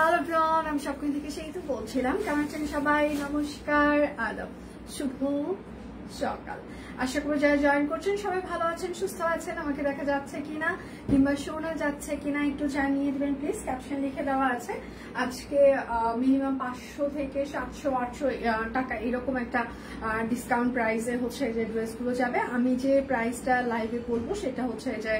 Hello everyone, আমি সবকিন থেকে সেই তো বলছিলাম। কেমন আছেন সবাই? নমস্কার, আদাব, শুভ সকাল। আশা করি যারা জয়েন করছেন সবাই ভালো আছেন, সুস্থ আছেন। আমাকে দেখা যাচ্ছে কিনা কিংবা শোনা যাচ্ছে কিনা একটু জানিয়ে দিবেন প্লিজ। ক্যাপশন লিখে দেওয়া আছে। আজকে মিনিমাম 500 থেকে 700-800 টাকা এরকম একটা ডিসকাউন্ট প্রাইসে হচ্ছে যে ড্রেসগুলো যাবে। আমি যে প্রাইসটা লাইভে বলবো সেটা হচ্ছে যে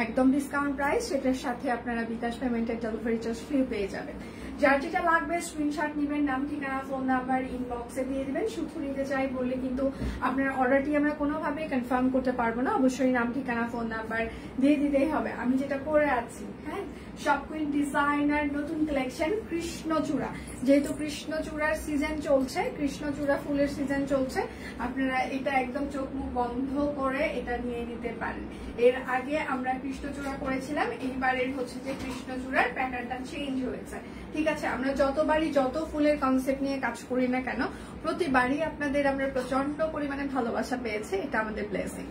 একদম ডিসকাউন্ট প্রাইস, সেটার সাথে আপনারা বিকাশ পেমেন্টের ডেলিভারি চার্জ ফ্রি পেয়ে যাবেন। যার যেটা লাগবে স্ক্রিনশট নেবেন, নাম ঠিকানা ফোন নাম্বার ইনবক্সে দিয়ে দিবেন। শুধু নিতে চাই বললে কিন্তু আপনার অর্ডারটি আমরা কোনোভাবেই কনফার্ম করতে পারবো না, অবশ্যই নাম ঠিকানা ফোন নাম্বার দিয়ে দিতেই হবে। আমি যেটা পরে আছি, হ্যাঁ, শপকুইন ডিজাইনার নতুন কালেকশন কৃষ্ণচূড়া। যেহেতু কৃষ্ণচূড়ার সিজন চলছে, কৃষ্ণচূড়া ফুলের সিজন চলছে, আপনারা এটা একদম চোখ মুখ বন্ধ করে এটা নিয়ে নিতে পারেন। এর আগে আমরা কৃষ্ণচূড়া করেছিলাম, এইবারের হচ্ছে যে কৃষ্ণচূড়ার প্যাটার্নটা চেঞ্জ হয়েছে। ঠিক আছে, আমরা যতবারই যত ফুলের কনসেপ্ট নিয়ে কাজ করি না কেন, প্রতিবারই আপনাদের আমরা প্রচন্ড পরিমাণে ভালোবাসা পেয়েছি, এটা আমাদের ব্লেসিং।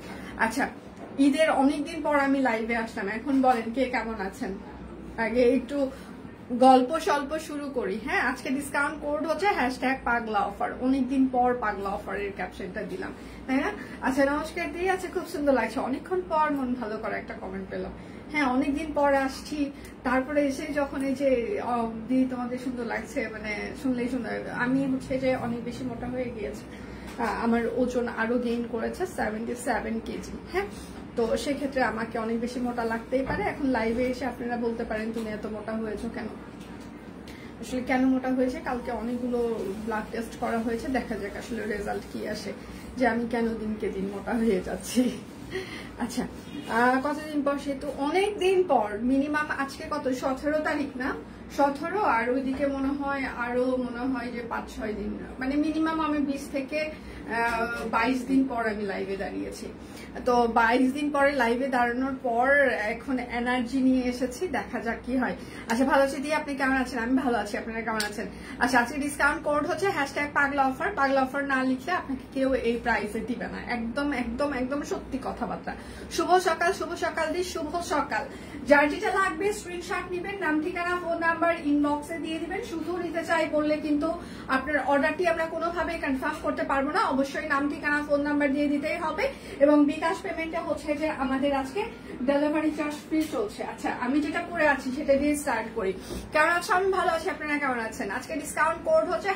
আচ্ছা, ঈদের অনেকদিন পর আমি লাইভে আসলাম। এখন বলেন কে কেমন আছেন? আগে একটু গল্প স্বল্প শুরু করি। হ্যাঁ, আজকে ডিসকাউন্ট কোড হচ্ছে #পাগলা অফার। অনেকদিন পর পাগলা অফারের ক্যাপশনটা দিলাম, তাই না? আচ্ছা, নমস্কার দিয়ে আছে, খুব সুন্দর লাগছে। অনেকক্ষণ পর মন ভালো করা একটা কমেন্ট পেলাম। হ্যাঁ, অনেকদিন পর আসছি, তারপরে এসে যখন এই যে দি তোমাদের সুন্দর লাগছে, মানে শুনলেই সুন্দর। আমি হচ্ছে যে অনেক বেশি মোটা হয়ে গিয়েছে, আমার ওজন আরো গেইন করেছে 77 কেজি। হ্যাঁ, তো সেক্ষেত্রে আমাকে অনেক বেশি মোটা লাগতেই পারে। এখন লাইভে এসে আপনারা বলতে পারেন তুমি এত মোটা হয়েছো কেন। আসলে কেন মোটা হয়েছে, কালকে অনেকগুলো ব্লাড টেস্ট করা হয়েছে, দেখা যাক আসলে রেজাল্ট কি আসে, যে আমি কেন দিনকে দিন মোটা হয়ে যাচ্ছি। আচ্ছা, কতদিন পর, সে তো অনেক দিন পর, মিনিমাম আজকে কত 17 তারিখ না? 17, আর ওইদিকে মনে হয় আরো যে 5-6 দিন, মানে মিনিমাম আমি 20 থেকে 22 দিন পর আমি লাইভে দাঁড়িয়েছি। তো 22 দিন পরে লাইভে দাঁড়ানোর পর এখন এনার্জি নিয়ে এসেছি, দেখা যাক কি হয়। আচ্ছা, ভালো আছি দিয়ে, আপনি কেমন আছেন? আমি ভালো আছি, আপনারা কেমন আছেন? আচ্ছা, আজকে ডিসকাউন্ট কোড হচ্ছে #পাগলা অফার। পাগলা অফার না লিখলে আপনাকে কেউ এই প্রাইসে দিবে না। একদম একদম একদম সত্যি কথাবার্তা। শুভ সকাল, শুভ সকাল দি, শুভ সকাল। যার যেটা লাগবে স্ক্রিনশট নিবেন, নাম ঠিকানা ফোন নাম্বার ইনবক্সে দিয়ে দিবেন। শুধু নিতে চাই বললে কিন্তু আপনার অর্ডারটি আমরা কোনোভাবেই কনফার্ম করতে পারবো না, অবশ্যই নাম ঠিকানা ফোন নাম্বার দিয়ে দিতেই হবে। এবং বিকাশ পেমেন্টে হচ্ছে যে আমাদের আজকে ডেলিভারি চার্জ ফ্রি চলছে। আচ্ছা, আমি যেটা করে আছি সেটা দিয়ে স্টার্ট করি। কেমন আছো? আমি ভালো আছি, আপনারা কেমন আছেন? আজকে ডিসকাউন্ট কোড হচ্ছে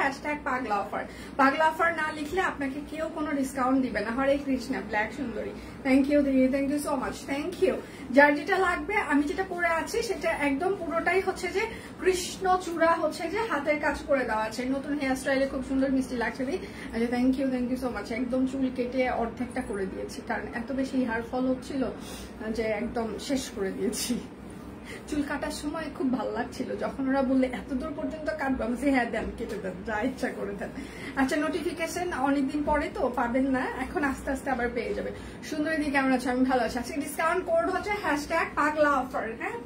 #পাগলা অফার। পাগলা অফার না লিখলে আপনাকে কেউ কোনো ডিসকাউন্ট দিবে না। হরে কৃষ্ণা, ব্ল্যাক সুন্দরী, থ্যাংক ইউ দিদি, thank you so much, thank you. যার যেটা লাগবে, আমি যেটা পরে আছি সেটা একদম পুরোটাই হচ্ছে যে কৃষ্ণচূড়া, হচ্ছে যে হাতের কাজ করে দেওয়া আছে। নতুন হেয়ার স্টাইলে খুব সুন্দর মিষ্টি লাগছে দি। আচ্ছা, থ্যাংক ইউ সো মাচ। একদম চুল কেটে অর্ধেকটা করে দিয়েছি, কারণ এত বেশি হেয়ার ফল হচ্ছিল যে একদম শেষ করে দিয়েছি। চুল কাটার সময় খুব ভালো লাগছিল, যখন ওরা বললে এত দূর পর্যন্ত কাটবো, আমি হ্যাঁ দেন, কেটে দেন, যা ইচ্ছা করে দেন। আচ্ছা, নোটিফিকেশন অনেকদিন পরে তো পাবেন না, এখন আস্তে আস্তে আবার পেয়ে যাবে। সুন্দরী দি কেমন আছে? আমি ভালো আছি। আজকে ডিসকাউন্ট কোড হচ্ছে #পাগলা অফার। হ্যাঁ,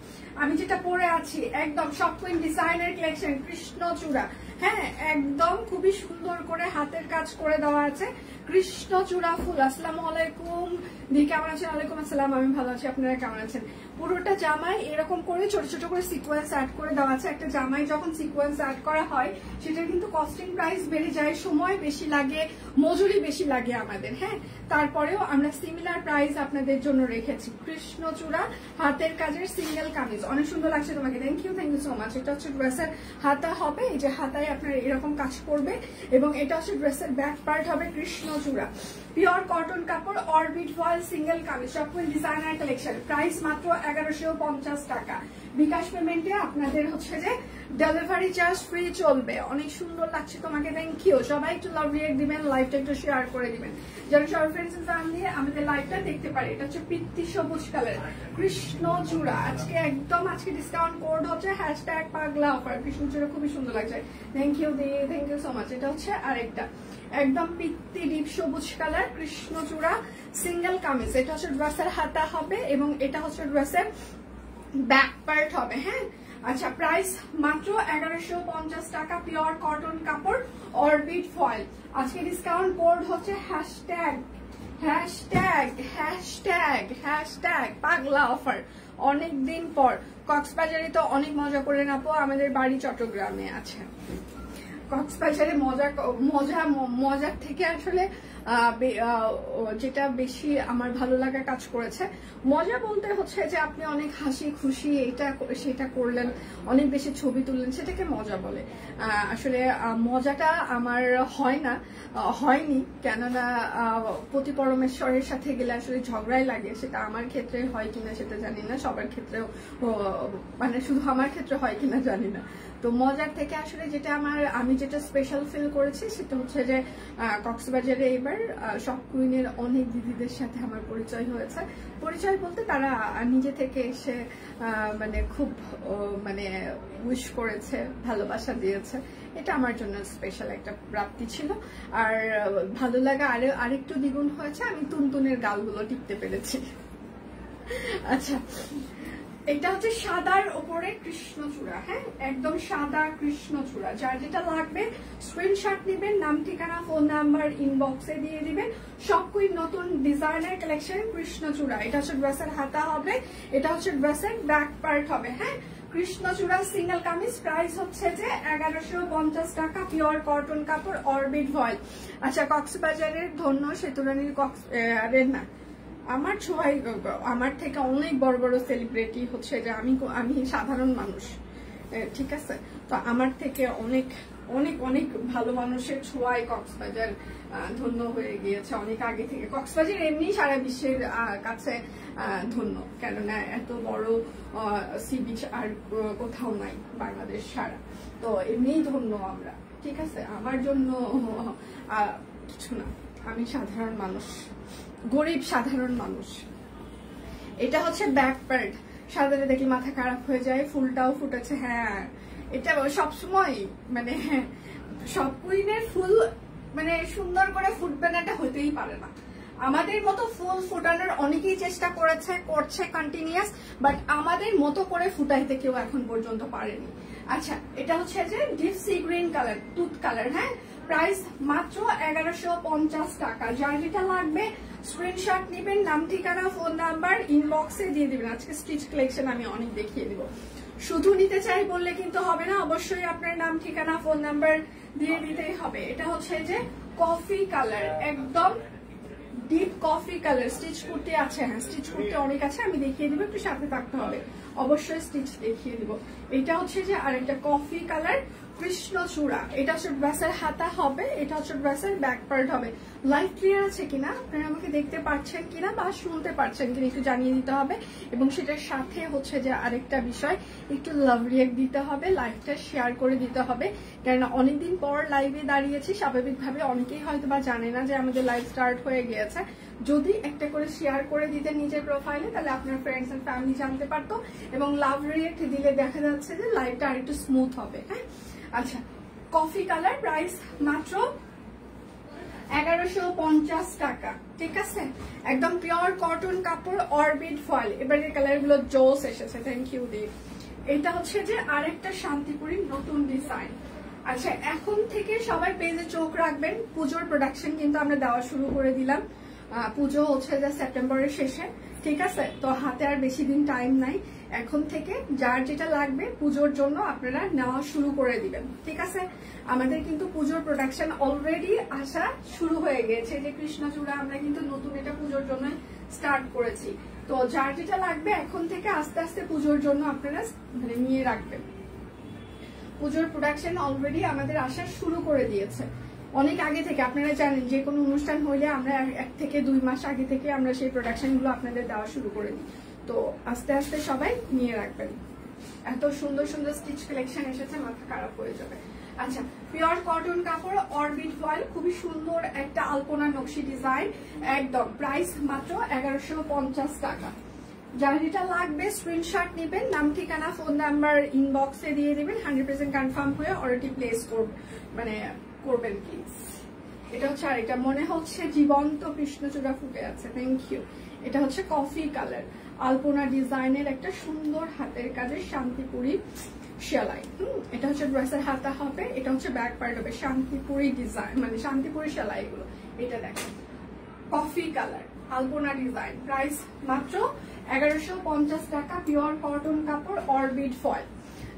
আমি যেটা পরে আছি একদম শপকুইন ডিজাইনার কালেকশন কৃষ্ণচূড়া। হ্যাঁ, একদম খুবই সুন্দর করে হাতের কাজ করে দেওয়া আছে, কৃষ্ণচূড়া ফুল। আসসালামু আলাইকুম দি, কেমন আছেন? ওয়ালাইকুম আসসালাম, আমি ভালো আছি, আপনারা কেমন আছেন? পুরোটা জামায় এরকম করে ছোট ছোট করে সিকোয়েন্স অ্যাড করে দেওয়া আছে। একটা জামায় যখন সিকোয়েন্স অ্যাড করা হয় সেটার কিন্তু কস্টিং প্রাইস বেড়ে যায়, সময় বেশি লাগে, মজুরি বেশি লাগে আমাদের। হ্যাঁ, তারপরেও আমরা সিমিলার প্রাইস আপনাদের জন্য রেখেছি। কৃষ্ণচূড়া হাতের কাজের সিঙ্গেল কামিজ, অনেক সুন্দর লাগছে তোমাকে, থ্যাংক ইউ সো মাচ। এটা হচ্ছে ড্রেসের হাতা হবে, এই যে হাতায় আপনার এরকম কাজ করবে, এবং এটা হচ্ছে ড্রেসের ব্যাক পার্ট হবে কৃষ্ণচূড়া। পিওর কটন কাপড়, orbit foil single kameez, Shopqueen designer collection. Price মাত্র 1150 টাকা। বিকাশ পেমেন্টে আপনাদের হচ্ছে যে ডেলিভারি চার্জ ফ্রি চলবে। অনেক সুন্দর লাগছে তোমাকে, থ্যাংক ইউ। সবাই একটু লাভ রিয়েক্ট দিবেন, লাইভটা একটু শেয়ার করে দিবেন, যেন সবার ফ্রেন্ডস এন্ড ফ্যামিলি আমাদের লাইভটা দেখতে পারে। এটা হচ্ছে পিত্তি সবুজ কালার কৃষ্ণচূড়া। আজকে একদম আজকে ডিসকাউন্ট কোড হচ্ছে #পাগলা অফার। কৃষ্ণচূড়া খুবই সুন্দর লাগছে, থ্যাংক ইউ দি, থ্যাংক ইউ সো মাচ। এটা হচ্ছে আরেকটা একদম পিত্তি ডিপ সবুজ কালার কৃষ্ণচূড়া সিঙ্গেল কামিজ। এটা হচ্ছে ড্রেসের হাতা হবে এবং এটা হচ্ছে ড্রেসের ব্যাক পার্ট হবে। হ্যাঁ, আচ্ছা, প্রাইস মাত্র 1150 টাকা। পিওর কটন কাপড়, অরবিট ফয়েল। আজকে ডিসকাউন্ট কোড হচ্ছে #পাগলা অফার। অনেকদিন পর কক্সবাজারে তো অনেক মজা করে আপু, আমাদের বাড়ি চট্টগ্রামে আছে। কক্সবাজারে মজার থেকে আসলে যেটা বেশি আমার ভালো লাগা কাজ করেছে, মজা বলতে হচ্ছে যে আপনি অনেক হাসি খুশি এটা সেটা করলেন, অনেক বেশি ছবি তুললেন, সেটাকে মজা বলে। আসলে মজাটা আমার হয়নি, কেননা পতি পরমেশ্বরের সাথে গেলে আসলে ঝগড়াই লাগে। সেটা আমার ক্ষেত্রে হয় কিনা সেটা জানি না, সবার ক্ষেত্রেও মানে শুধু আমার ক্ষেত্রে হয় কিনা জানি না। তো মজার থেকে আসলে আমি যেটা স্পেশাল ফিল করেছি সেটা হচ্ছে যে কক্সবাজারে এবার সব কুইনের অনেক দিদিদের সাথে আমার পরিচয় হয়েছে। পরিচয় বলতে তারা নিজে থেকে এসে মানে খুব মানে উইশ করেছে, ভালোবাসা দিয়েছে। এটা আমার জন্য স্পেশাল একটা প্রাপ্তি ছিল। আর ভালো লাগা আরেকটু দ্বিগুণ হয়েছে, আমি তুনতুনের গালগুলো টিপতে পেরেছি। আচ্ছা, এটা হচ্ছে সাদার উপরে কৃষ্ণচূড়া, হ্যাঁ একদম সাদা কৃষ্ণচূড়া। যার যেটা লাগবে স্ক্রিনশট নেবেন, নাম ঠিকানা ফোন নাম্বার ইনবক্সে দিয়ে দিবেন। সব কুইন নতুন ডিজাইনার কালেকশন কৃষ্ণচূড়া। এটা হচ্ছে ড্রেসের হাতা হবে, এটা হচ্ছে ড্রেসের ব্যাক পার্ট হবে। হ্যাঁ, কৃষ্ণচূড়া সিঙ্গেল কামিজ, প্রাইস হচ্ছে যে 1150 টাকা, পিওর কটন কাপড়, অরবিট ভয়েল। আচ্ছা, কক্সবাজারের ধন্য সেতুরানির না, আমার ছোঁয়াই আমার থেকে অনেক বড় বড় সেলিব্রিটি হচ্ছে যে আমি সাধারণ মানুষ, ঠিক আছে? তো আমার থেকে অনেক অনেক অনেক ভালো মানুষের ছোঁয়ায় কক্সবাজার ধন্য হয়ে গিয়েছে অনেক আগে থেকে। কক্সবাজার এমনি সারা বিশ্বের কাছে ধন্য, কেননা এত বড় সি বিচ আর কোথাও নাই বাংলাদেশ ছাড়া। তো এমনিই ধন্য আমরা, ঠিক আছে? আমার জন্য কিছু না, আমি সাধারণ মানুষ, গরিব সাধারণ মানুষ। এটা হচ্ছে ব্যাক পার্ট, সাদারে দেখলে মাথা খারাপ হয়ে যায়, ফুলটাও ফুটেছে। হ্যাঁ, এটা সবসময় মানে সব কুইনের ফুল মানে সুন্দর করে ফুটবে না, এটা হতেই পারে না। আমাদের মতো ফুল ফুটানোর অনেকেই চেষ্টা করছে কন্টিনিউয়াস, বাট আমাদের মতো করে ফুটাইতে কেউ এখন পর্যন্ত পারেনি। আচ্ছা, এটা হচ্ছে যে deep sea green colour, tooth colour. হ্যাঁ, প্রাইস মাত্র 1150 টাকা। যার যেটা লাগবে স্ক্রিনশট নেবেন, নাম ঠিকানা ফোন নাম্বার ইনবক্সে দিয়ে দিবেন। আজকে স্টিচ কালেকশন আমি অনেক দেখিয়ে দিব, শুধু নিতে চাই বললে কিন্তু হবে না, অবশ্যই আপনার নাম ঠিকানা ফোন নাম্বার দিয়ে দিতেই হবে। এটা হচ্ছে যে কফি কালার, একদম ডিপ কফি কালার। স্টিচ করতে আছে, হ্যাঁ স্টিচ করতে অনেক আছে, আমি দেখিয়ে দিব, একটু সাথে থাকতে হবে, অবশ্যই স্টিচ দেখিয়ে দিব। এটা হচ্ছে যে আরেকটা কফি কালার কৃষ্ণচূড়া। এটা হচ্ছে ড্রেসের হাতা হবে, এটা হচ্ছে ড্রেসের ব্যাক পার্ট হবে। লাইভ ক্লিয়ার আছে কিনা, আপনারা আমাকে দেখতে পাচ্ছেন কিনা বা শুনতে পাচ্ছেন কিনা একটু জানিয়ে দিতে হবে। এবং সেটার সাথে হচ্ছে যে আরেকটা বিষয়, একটু লাভ রিয়েক্ট দিতে হবে, লাইভটা শেয়ার করে দিতে হবে, কেননা অনেকদিন পর লাইভে দাঁড়িয়েছি। স্বাভাবিকভাবে অনেকেই হয়তো বা জানে না যে আমাদের লাইভ স্টার্ট হয়ে গিয়েছে। যদি একটা করে শেয়ার করে দিতে নিজের প্রোফাইলে, তাহলে আপনার ফ্রেন্ডস এন্ড ফ্যামিলি জানতে পারতো, এবং লাভ রিয়েক্ট দিলে দেখা যাচ্ছে যে লাইভটা আরেকটু স্মুথ হবে। হ্যাঁ, আচ্ছা, কফি কালার, প্রাইস মাত্র 1150 টাকা, ঠিক আছে? একদম পিওর কটন কাপড়, অরবিট ফয়েল। এবারের কালার গুলো জোস এসেছে, থ্যাংক ইউ দি। এটা হচ্ছে যে আরেকটা শান্তিপুরি নতুন ডিজাইন। আচ্ছা, এখন থেকে সবাই পেজে চোখ রাখবেন, পুজোর প্রোডাকশন কিন্তু আমরা দেওয়া শুরু করে দিলাম। পুজো হচ্ছে যে সেপ্টেম্বরের শেষে, ঠিক আছে? তো হাতে আর বেশি দিন টাইম নাই। এখন থেকে যার যেটা লাগবে পুজোর জন্য আপনারা নেওয়া শুরু করে দিবেন, ঠিক আছে? আমাদের কিন্তু পুজোর প্রোডাকশন অলরেডি আসা শুরু হয়ে গেছে। যে কৃষ্ণচূড়া আমরা কিন্তু নতুন এটা পুজোর জন্য স্টার্ট করেছি। তো যার যেটা লাগবে এখন থেকে আস্তে আস্তে পুজোর জন্য আপনারা মানে নিয়ে রাখবেন। পুজোর প্রোডাকশন অলরেডি আমাদের আসা শুরু করে দিয়েছে অনেক আগে থেকে। আপনারা জানেন যে কোনো অনুষ্ঠান হইলে আমরা 1 থেকে 2 মাস আগে থেকে আমরা সেই প্রোডাকশন গুলো আপনাদের দেওয়া শুরু করে দিই। তো আস্তে আস্তে সবাই নিয়ে রাখবেন। এত সুন্দর সুন্দর স্টিচ কালেকশন এসেছে, মাথা খারাপ হয়ে যাবে। আচ্ছা, পিওর কটন কাপড়, অরবিট ফয়েল, খুবই সুন্দর একটা আলপনা নকশি ডিজাইন, একদম প্রাইস মাত্র 1150 টাকা। যার যেটা লাগবে স্ক্রিনশট নেবেন, নাম ঠিকানা ফোন নাম্বার ইনবক্সে দিয়ে দিবেন, 100% কনফার্ম হয়ে অর্ডারটি প্লেস করবেন প্লিজ। এটা হচ্ছে আর এটা মনে হচ্ছে জীবন্ত কৃষ্ণচূড়া ফুটে আছে, থ্যাংক ইউ। এটা হচ্ছে কফি কালার, আলপনা ডিজাইনের একটা সুন্দর হাতের কাজের শান্তিপুরি সেলাই। এটা হচ্ছে ড্রেসের হাতা হবে, এটা হচ্ছে ব্যাক পার্ট হবে, শান্তিপুরি ডিজাইন মানে শান্তিপুরি সেলাই এগুলো। এটা দেখেন কফি কালার আলপনা ডিজাইন, প্রাইস মাত্র 1150 টাকা, পিওর কটন কাপড়, অরবিট ফয়েল।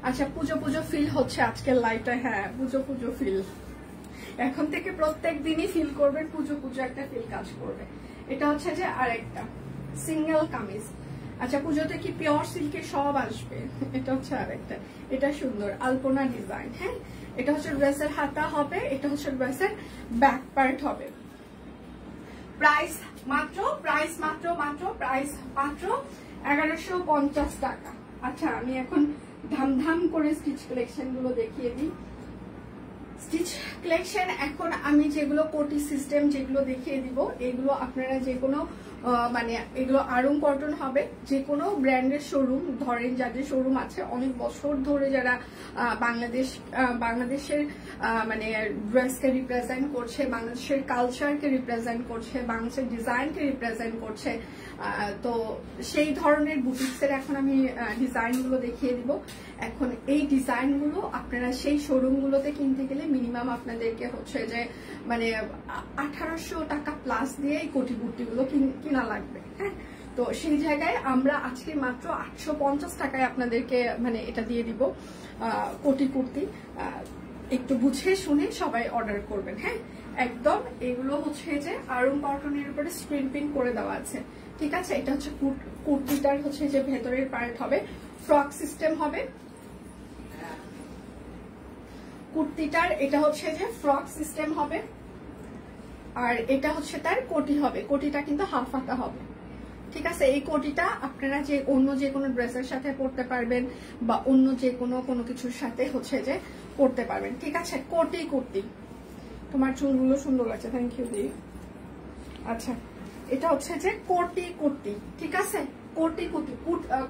আচ্ছা, পুজো পুজো ফিল হচ্ছে আজকের লাইভটা। হ্যাঁ, পুজো পুজো ফিল, এখন থেকে প্রত্যেক দিনই ফিল করবেন, পুজো পুজো একটা ফিল কাজ করবে। এটা হচ্ছে যে আরেকটা সিঙ্গেল কামিজ। আচ্ছা, পুজোতে কি পিওর সিল্কের সব আসবে? এটা হচ্ছে আরেকটা, এটা সুন্দর আলপনা ডিজাইন। হ্যাঁ, এটা হচ্ছে ড্রেসের হাতা হবে, এটা হচ্ছে ড্রেসের ব্যাক পার্ট হবে। প্রাইস মাত্র 1150 টাকা। আচ্ছা, আমি এখন ধাম করে স্টিচ কালেকশন গুলো দেখিয়ে দিই। স্টিচ কালেকশন এখন আমি যেগুলো কোটি সিস্টেম যেগুলো দেখিয়ে দিব, এগুলো আপনারা যে কোনো মানে এগুলো আরং কটন হবে, যে কোনো ব্র্যান্ডের শোরুম, ধরেন যাদের শোরুম আছে অনেক বছর ধরে, যারা বাংলাদেশের মানে ড্রেসকে রিপ্রেজেন্ট করছে, বাংলাদেশের কালচারকে রিপ্রেজেন্ট করছে, বাংলাদেশের ডিজাইনকে রিপ্রেজেন্ট করছে, তো সেই ধরনের বুটিক্সের এখন আমি ডিজাইনগুলো দেখিয়ে দিব। এখন এই ডিজাইনগুলো আপনারা সেই শোরুমগুলোতে কিনতে গেলে মিনিমাম আপনাদেরকে হচ্ছে যে মানে 1800 টাকা প্লাস দিয়ে এই কোটি কুর্তিগুলো কিনা লাগবে। হ্যাঁ, তো সেই জায়গায় আমরা আজকে মাত্র 850 টাকায় আপনাদেরকে মানে এটা দিয়ে দিব কোটি কুর্তি। একটু বুঝে শুনে সবাই অর্ডার করবেন। হ্যাঁ, একদম এগুলো হচ্ছে যে আরং কটনের উপরে স্ক্রিন প্রিন্ট করে দেওয়া আছে। ঠিক আছে, এটা হচ্ছে কুর্তিটার হচ্ছে যে ভেতরের পার্ট হবে, ফ্রক সিস্টেম হবে কুর্তিটার, এটা হচ্ছে যে ফ্রক সিস্টেম হবে, আর এটা হচ্ছে তার কোটি হবে। কোটিটা কিন্তু হাফ হাতা হবে। ঠিক আছে, এই কোটিটা আপনারা যে অন্য যে কোনো ড্রেসের সাথে পরতে পারবেন বা অন্য যে কোনো কিছুর সাথে হচ্ছে যে পরতে পারবেন। ঠিক আছে, কোটি কুর্তি। তোমার চুলগুলো সুন্দর লাগছে, থ্যাংক ইউ দি। আচ্ছা, এটা হচ্ছে যে কোটি কুর্তি। ঠিক আছে, কোটি কুর্তি,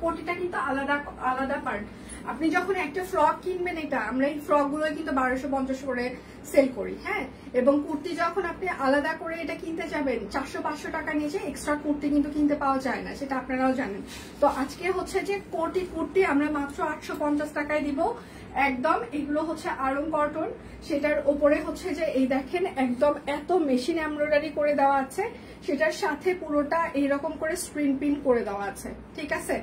কোটিটা কিন্তু আলাদা আলাদা পার্ট। আপনি যখন একটা ফ্রক কিনবেন, এটা আমরা এই ফ্রক গুলো কিন্তু 1250 করে সেল করি। হ্যাঁ, এবং কুর্তি যখন আপনি আলাদা করে এটা কিনতে যাবেন 400-500 টাকা নিচে এক্সট্রা কুর্তি কিন্তু কিনতে পাওয়া যায় না, সেটা আপনারাও জানেন। তো আজকে হচ্ছে যে কোটি কুর্তি আমরা মাত্র 850 টাকায় দিব একদম। এগুলো হচ্ছে আরং কটন, সেটার উপরে হচ্ছে যে এই দেখেন একদম এত মেশিন এমব্রয়ডারি করে দেওয়া আছে, সেটার সাথে পুরোটা এইরকম করে স্ক্রিন প্রিন্ট করে দেওয়া আছে। ঠিক আছে,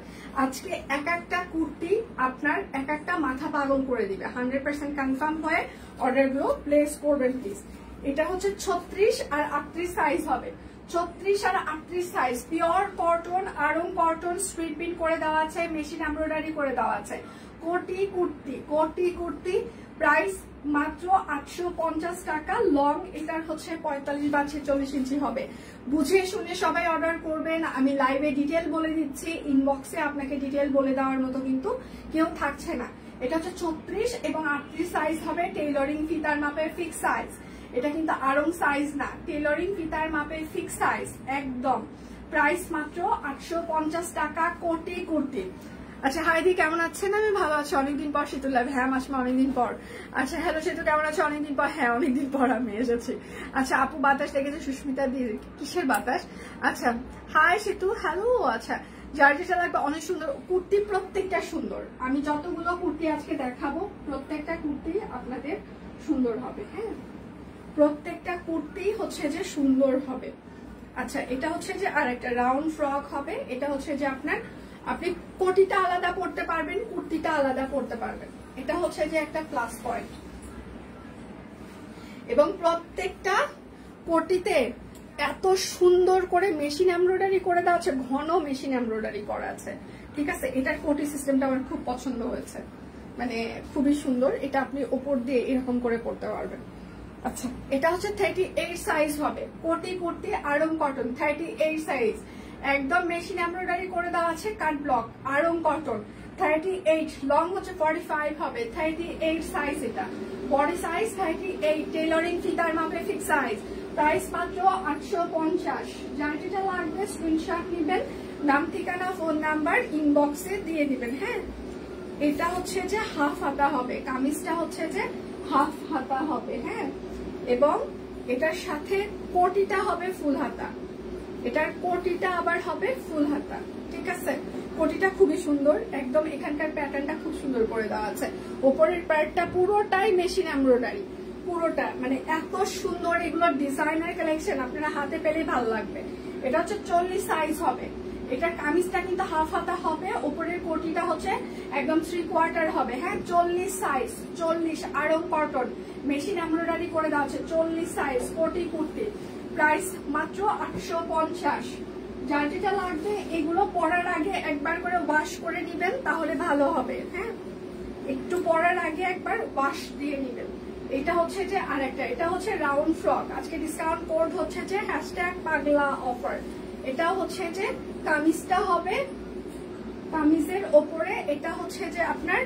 আজকে এক একটা কুর্তি আপনার এক একটা মাথা পাগল করে দিবে। 100% কনফার্ম হয়ে অর্ডারগুলো প্লেস করবেন প্লিজ। এটা হচ্ছে 36 আর 38 সাইজ হবে। 36 আর 38 size, pure cotton, Aarong cotton, screen print করে দেওয়া আছে, মেশিন এমব্রয়ডারি করে দেওয়া আছে। কোটি কুর্তি, প্রাইস মাত্র 850 টাকা। লং এটার হচ্ছে 45 বা 46 ইঞ্চি হবে। বুঝে শুনে সবাই অর্ডার করবেন। আমি লাইভে ডিটেল বলে দিচ্ছি, ইনবক্সে আপনাকে ডিটেল বলে দেওয়ার মতো কিন্তু কেউ থাকছে না। এটা হচ্ছে 36 এবং 38 সাইজ হবে, টেইলরিং ফিতার মাপে ফিক্স সাইজ। এটা কিন্তু আরং সাইজ না, টেইলরিং ফিতার মাপে ফিক্স সাইজ একদম। প্রাইস মাত্র 850 টাকা, কোটি কুর্তি। আচ্ছা, হাইদি কেমন আছেন? আমি ভালো আছি, অনেকদিন পর শীতল লাইভ। হ্যাঁ মাসমা, অনেকদিন পর। আচ্ছা, হ্যালো সেতু কেমন আছে? অনেকদিন পর। হ্যাঁ, অনেকদিন পর আমি এসেছি। আচ্ছা, আপু বাতাস দেখেছে সুস্মিতা দি, কিসের বাতাস? আচ্ছা, হাই সেতু, হ্যালো। আচ্ছা, যার যেটা লাগবে অনেক সুন্দর কুর্তি, প্রত্যেকটা সুন্দর। আমি যতগুলো কুর্তি আজকে দেখাবো প্রত্যেকটা কুর্তি আপনাদের সুন্দর হবে। হ্যাঁ, প্রত্যেকটা কুর্তি হচ্ছে যে সুন্দর হবে। আচ্ছা, এটা হচ্ছে যে আর একটা রাউন্ড ফ্রক হবে। এটা হচ্ছে যে আপনি কোটিটা আলাদা পড়তে পারবেন, কুর্তিটা আলাদা পড়তে পারবেন। এটা হচ্ছে যে একটা প্লাস পয়েন্ট। এবং প্রত্যেকটা কোটিতে এত সুন্দর করে মেশিন এমব্রয়ডারি করে দেওয়া আছে, ঘন মেশিন এমব্রয়ডারি করা আছে। ঠিক আছে, এটার কোটি সিস্টেমটা আমার খুব পছন্দ হয়েছে, মানে খুবই সুন্দর। এটা আপনি উপর দিয়ে এরকম করে পড়তে পারবেন। আচ্ছা, এটা হচ্ছে 38 সাইজ হবে। কোটি কুর্তি আরং কটন 38 সাইজ, একদম মেশিন এমব্রয়ডারি করে দেওয়া আছে, কাট ব্লক, আরং কটন 38। লং হচ্ছে 45 হবে, 38 সাইজ। এটা বডি সাইজ 38, টেইলরিং ফিতার মাপে ফিক্স সাইজ। প্রাইস মাত্র 850। যার যেটা লাগবে স্ক্রিনশট নেবেন, নাম ঠিকানা ফোন নাম্বার ইনবক্সে দিয়ে দিবেন। হ্যাঁ, এটা হচ্ছে যে হাফ হাতা হবে, কামিজটা হচ্ছে যে হাফ হাতা হবে। হ্যাঁ, এবং এটার সাথে কোটিটা হবে ফুল হাতা, এটার কোটিটা আবার হবে ফুল হাতা। ঠিক আছে, কোটিটা খুবই সুন্দর, একদম এখানকার প্যাটার্নটা খুব সুন্দর করে দেওয়া আছে। ওপরের পার্টটা পুরোটাই মেশিন এমব্রয়ডারি, পুরোটা মানে এত সুন্দর। এগুলো ডিজাইনার কালেকশন, আপনারা হাতে পেলেই ভালো লাগবে। এটা হচ্ছে 40 সাইজ হবে। এটার কামিজটা কিন্তু হাফ হাতা হবে, উপরের কোটিটা হচ্ছে একদম 3/4 হবে। হ্যাঁ, 40 size, 40 Aarong cotton machine embroidery করে দেওয়া আছে। 40 সাইজ কোটি কুর্তি, প্রাইস মাত্র 850। যার যেটা লাগবে এগুলো পরার আগে একবার করে ওয়াশ করে নিবেন, তাহলে ভালো হবে। হ্যাঁ, একটু পরার আগে একবার ওয়াশ দিয়ে নিবেন। এটা হচ্ছে যে আরেকটা, এটা হচ্ছে রাউন্ড ফ্রক। আজকে ডিসকাউন্ট কোড হচ্ছে যে #পাগলা অফার। এটা হচ্ছে যে কামিজটা হবে, কামিজের ওপরে এটা হচ্ছে যে আপনার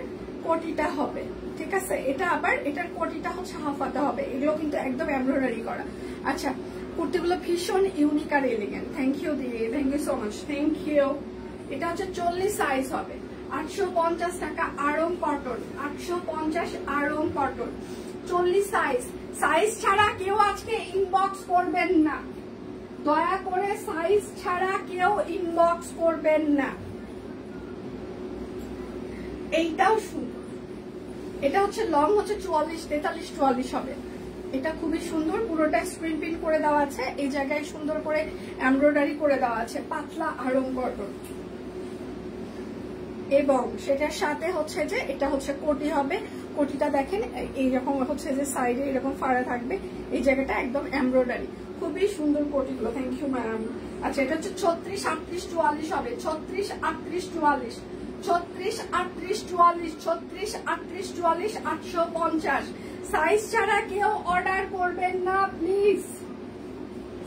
কোটিটা হবে। ঠিক আছে, এটা আবার এটার কোটিটা হচ্ছে হাফ হাতা হবে। এগুলো কিন্তু একদম এমব্রয়ডারি করা। আচ্ছা, কুর্তিগুলো ভীষণ ইউনিক আর এলিগেন্ট। থ্যাংক ইউ দিদি, thank you so much, thank you. এটা হচ্ছে 40 সাইজ হবে, 850 টাকা Aarong cotton, 850 Aarong cotton, 40 size. Size ছাড়া কেউ আজকে ইনবক্স করবেন না, দয়া করে সাইজ ছাড়া কেউ ইনবক্স করবেন না। এইটাও সুন্দর, এটা হচ্ছে লং হচ্ছে 44, 43, 44 হবে। এটা খুবই সুন্দর, পুরোটা স্ক্রিন প্রিন্ট করে দেওয়া আছে, এই জায়গায় সুন্দর করে এমব্রয়ডারি করে দেওয়া আছে, পাতলা আরং কটন। এবং সেটার সাথে হচ্ছে যে এটা হচ্ছে কোটি হবে। কোটিটা দেখেন এইরকম হচ্ছে যে সাইডে এরকম ফাড়া থাকবে, এই জায়গাটা একদম এমব্রয়ডারি। খুবই সুন্দর কোটিগুলো, থ্যাংক ইউ ম্যাম। আচ্ছা, এটা হচ্ছে 36, 38, 44 হবে। 36, 38, 44, 36, 38, 44, 36, 38, 44, 850। সাইজ ছাড়া কেউ অর্ডার করবেন না প্লিজ,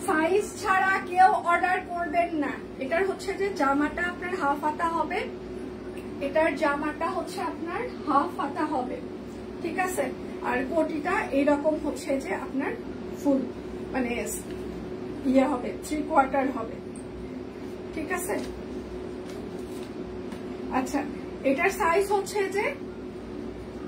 সাইজ ছাড়া কেউ অর্ডার করবেন না। এটার হচ্ছে যে জামাটা আপনার হাফ হাতা হবে, এটার জামাটা হচ্ছে আপনার হাফ হাতা হবে। ঠিক আছে, আর কোটিটা এইরকম হচ্ছে যে আপনার ফুল মানে ইয়ে হবে, 3/4 হবে। ঠিক আছে, আচ্ছা, এটার সাইজ হচ্ছে যে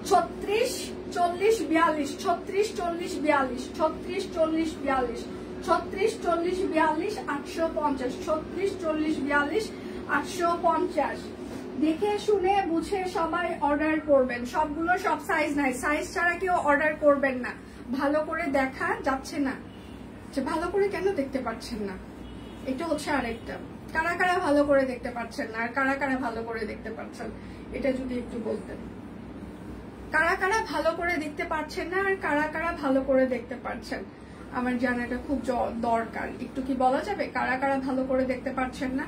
36, 40, 42, 36, 40, 42, 36, 40, 42, 36, 40, 42, 850, 36, 40, 42, 850। দেখে শুনে বুঝে সবাই অর্ডার করবেন। সবগুলো সব সাইজ নাই, সাইজ ছাড়া কেউ অর্ডার করবেন না। ভালো করে দেখা যাচ্ছে না, যে ভালো করে কেন দেখতে পাচ্ছেন না? এটা হচ্ছে আরেকটা, কারা কারা ভালো করে দেখতে পাচ্ছেন না আর কারা কারা ভালো করে দেখতে পাচ্ছেন, এটা যদি একটু বলতেন। কারা কারা ভালো করে দেখতে পাচ্ছেন না আর কারা কারা ভালো করে দেখতে পাচ্ছেন, আমার জানাটা খুব দরকার। একটু কি বলা যাবে কারা কারা ভালো করে দেখতে পাচ্ছেন না?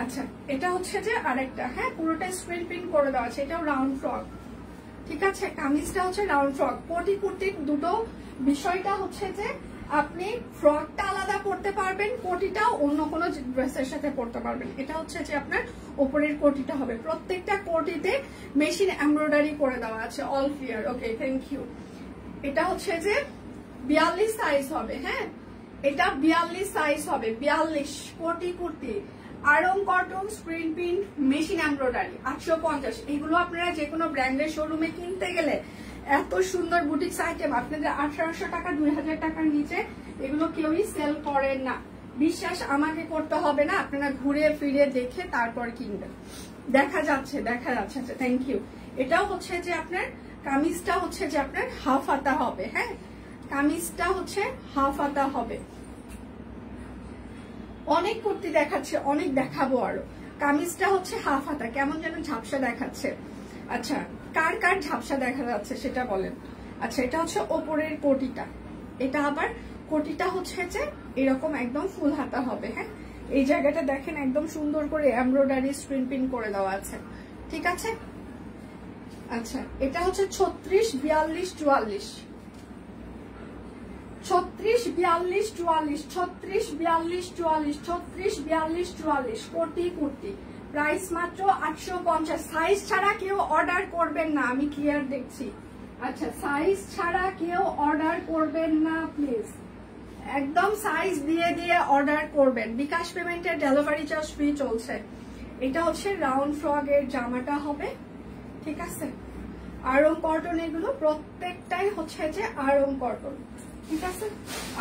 আচ্ছা, এটা হচ্ছে যে আরেকটা, হ্যাঁ, পুরোটা স্ক্রিন প্রিন্ট করে দেওয়া আছে। এটাও রাউন্ড ফ্রক। ঠিক আছে, কামিজটা হচ্ছে রাউন্ড ফ্রক। কোটি কুর্তির দুটো বিষয়টা হচ্ছে যে আপনি ফ্রকটা আলাদা করতে পারবেন, কোটিটাও অন্য কোনো ড্রেসের সাথে পরতে পারবেন। এটা হচ্ছে যে আপনার উপরের কোটিটা হবে, প্রত্যেকটা কোটিতে মেশিন এমব্রয়ডারি করে দেওয়া আছে, all clear. Okay, thank you. এটা হচ্ছে যে 42 সাইজ হবে। হ্যাঁ, এটা 42 সাইজ হবে, 42 কোটি kurti, Aarong cotton, screen print, machine embroidery, 850। এগুলো আপনারা যে কোনো ব্র্যান্ডের শোরুমে কিনতে গেলে এত সুন্দর বুটিক্স আইটেম আপনাদের 1800 টাকা, 2000 টাকার নিচে এগুলো কেউই সেল করেন না। বিশ্বাস আমাকে করতে হবে না, আপনারা ঘুরে ফিরে দেখে তারপর কিনবেন। দেখা যাচ্ছে, দেখা যাচ্ছে। আচ্ছা, থ্যাংক ইউ। এটাও হচ্ছে যে আপনার কামিজটা হচ্ছে যে আপনার হাফ হাতা হবে। হ্যাঁ, কামিজটা হচ্ছে হাফ হাতা হবে। অনেক কুর্তি দেখাচ্ছে, অনেক দেখাবো আরো। কামিজটা হচ্ছে হাফ হাতা, কেমন যেন ঝাপসা দেখাচ্ছে। আচ্ছা, কার কার ঝাপসা দেখা যাচ্ছে সেটা বলেন। আচ্ছা, এটা হচ্ছে ওপরের কোটিটা, এটা আবার কোটিটা হচ্ছে যে এরকম একদম ফুল হাতা হবে। হ্যাঁ, এই জায়গাটা দেখেন একদম সুন্দর করে এমব্রয়ডারি স্ক্রিন প্রিন্ট করে দেওয়া আছে। ঠিক আছে, আচ্ছা, এটা হচ্ছে 36, 42, 44, 36, 42, 44, 36, 42, 44, 36, 42, 44 কোটি কুর্তি, প্রাইস মাত্র 850। সাইজ ছাড়া কেউ অর্ডার করবেন না, আমি ক্লিয়ার দেখছি। আচ্ছা, সাইজ ছাড়া কেউ অর্ডার করবেন না প্লিজ, একদম সাইজ দিয়ে দিয়ে অর্ডার করবেন। বিকাশ পেমেন্টের ডেলিভারি চার্জ ফ্রি চলছে। এটা হচ্ছে রাউন্ড ফ্রকের জামাটা হবে। ঠিক আছে, আরং কটন, এগুলো প্রত্যেকটাই হচ্ছে যে আরং কটন। ঠিক আছে,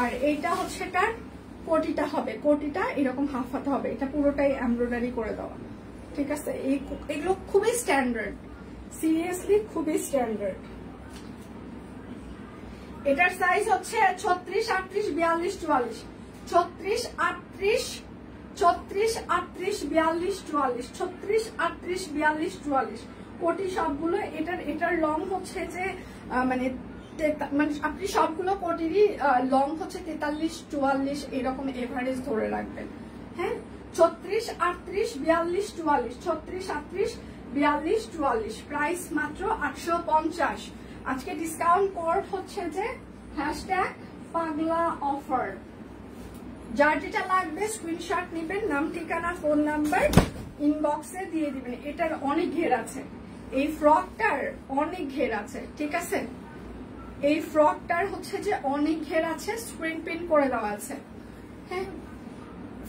আর এইটা হচ্ছে তার কোটিটা হবে, কোটিটা এরকম হাফ হাতা হবে, এটা পুরোটাই এমব্রয়ডারি করে দেওয়া। ঠিক আছে, এগুলো খুবই স্ট্যান্ডার্ড, সিরিয়াসলি খুবই স্ট্যান্ডার্ড। এটার সাইজ হচ্ছে 36, 38, 42, 44, 36, 38, 36, 38, 42, 44, 36, 38, 42, 44 কোটি সবগুলো। এটার লং হচ্ছে যে মানে আপনি সবগুলো কোটিরই লং হচ্ছে 43, 44 এরকম এভারেজ ধরে রাখবেন। হ্যাঁ, 36, 38, 42, 44, 36, 38, 42, 44 প্রাইস মাত্র 850। আজকে ডিসকাউন্ট কোড হচ্ছে যে #পাগলা অফার। যার যেটা লাগবে স্ক্রিনশট নেবেন, নাম ঠিকানা ফোন নাম্বার ইনবক্সে দিয়ে দিবেন। এটার অনেক ঘের আছে, এই ফ্রকটার অনেক ঘের আছে, ঠিক আছে? এই ফ্রকটার হচ্ছে যে অনেক ঘের আছে, স্ক্রিন প্রিন্ট করে দেওয়া আছে। হ্যাঁ,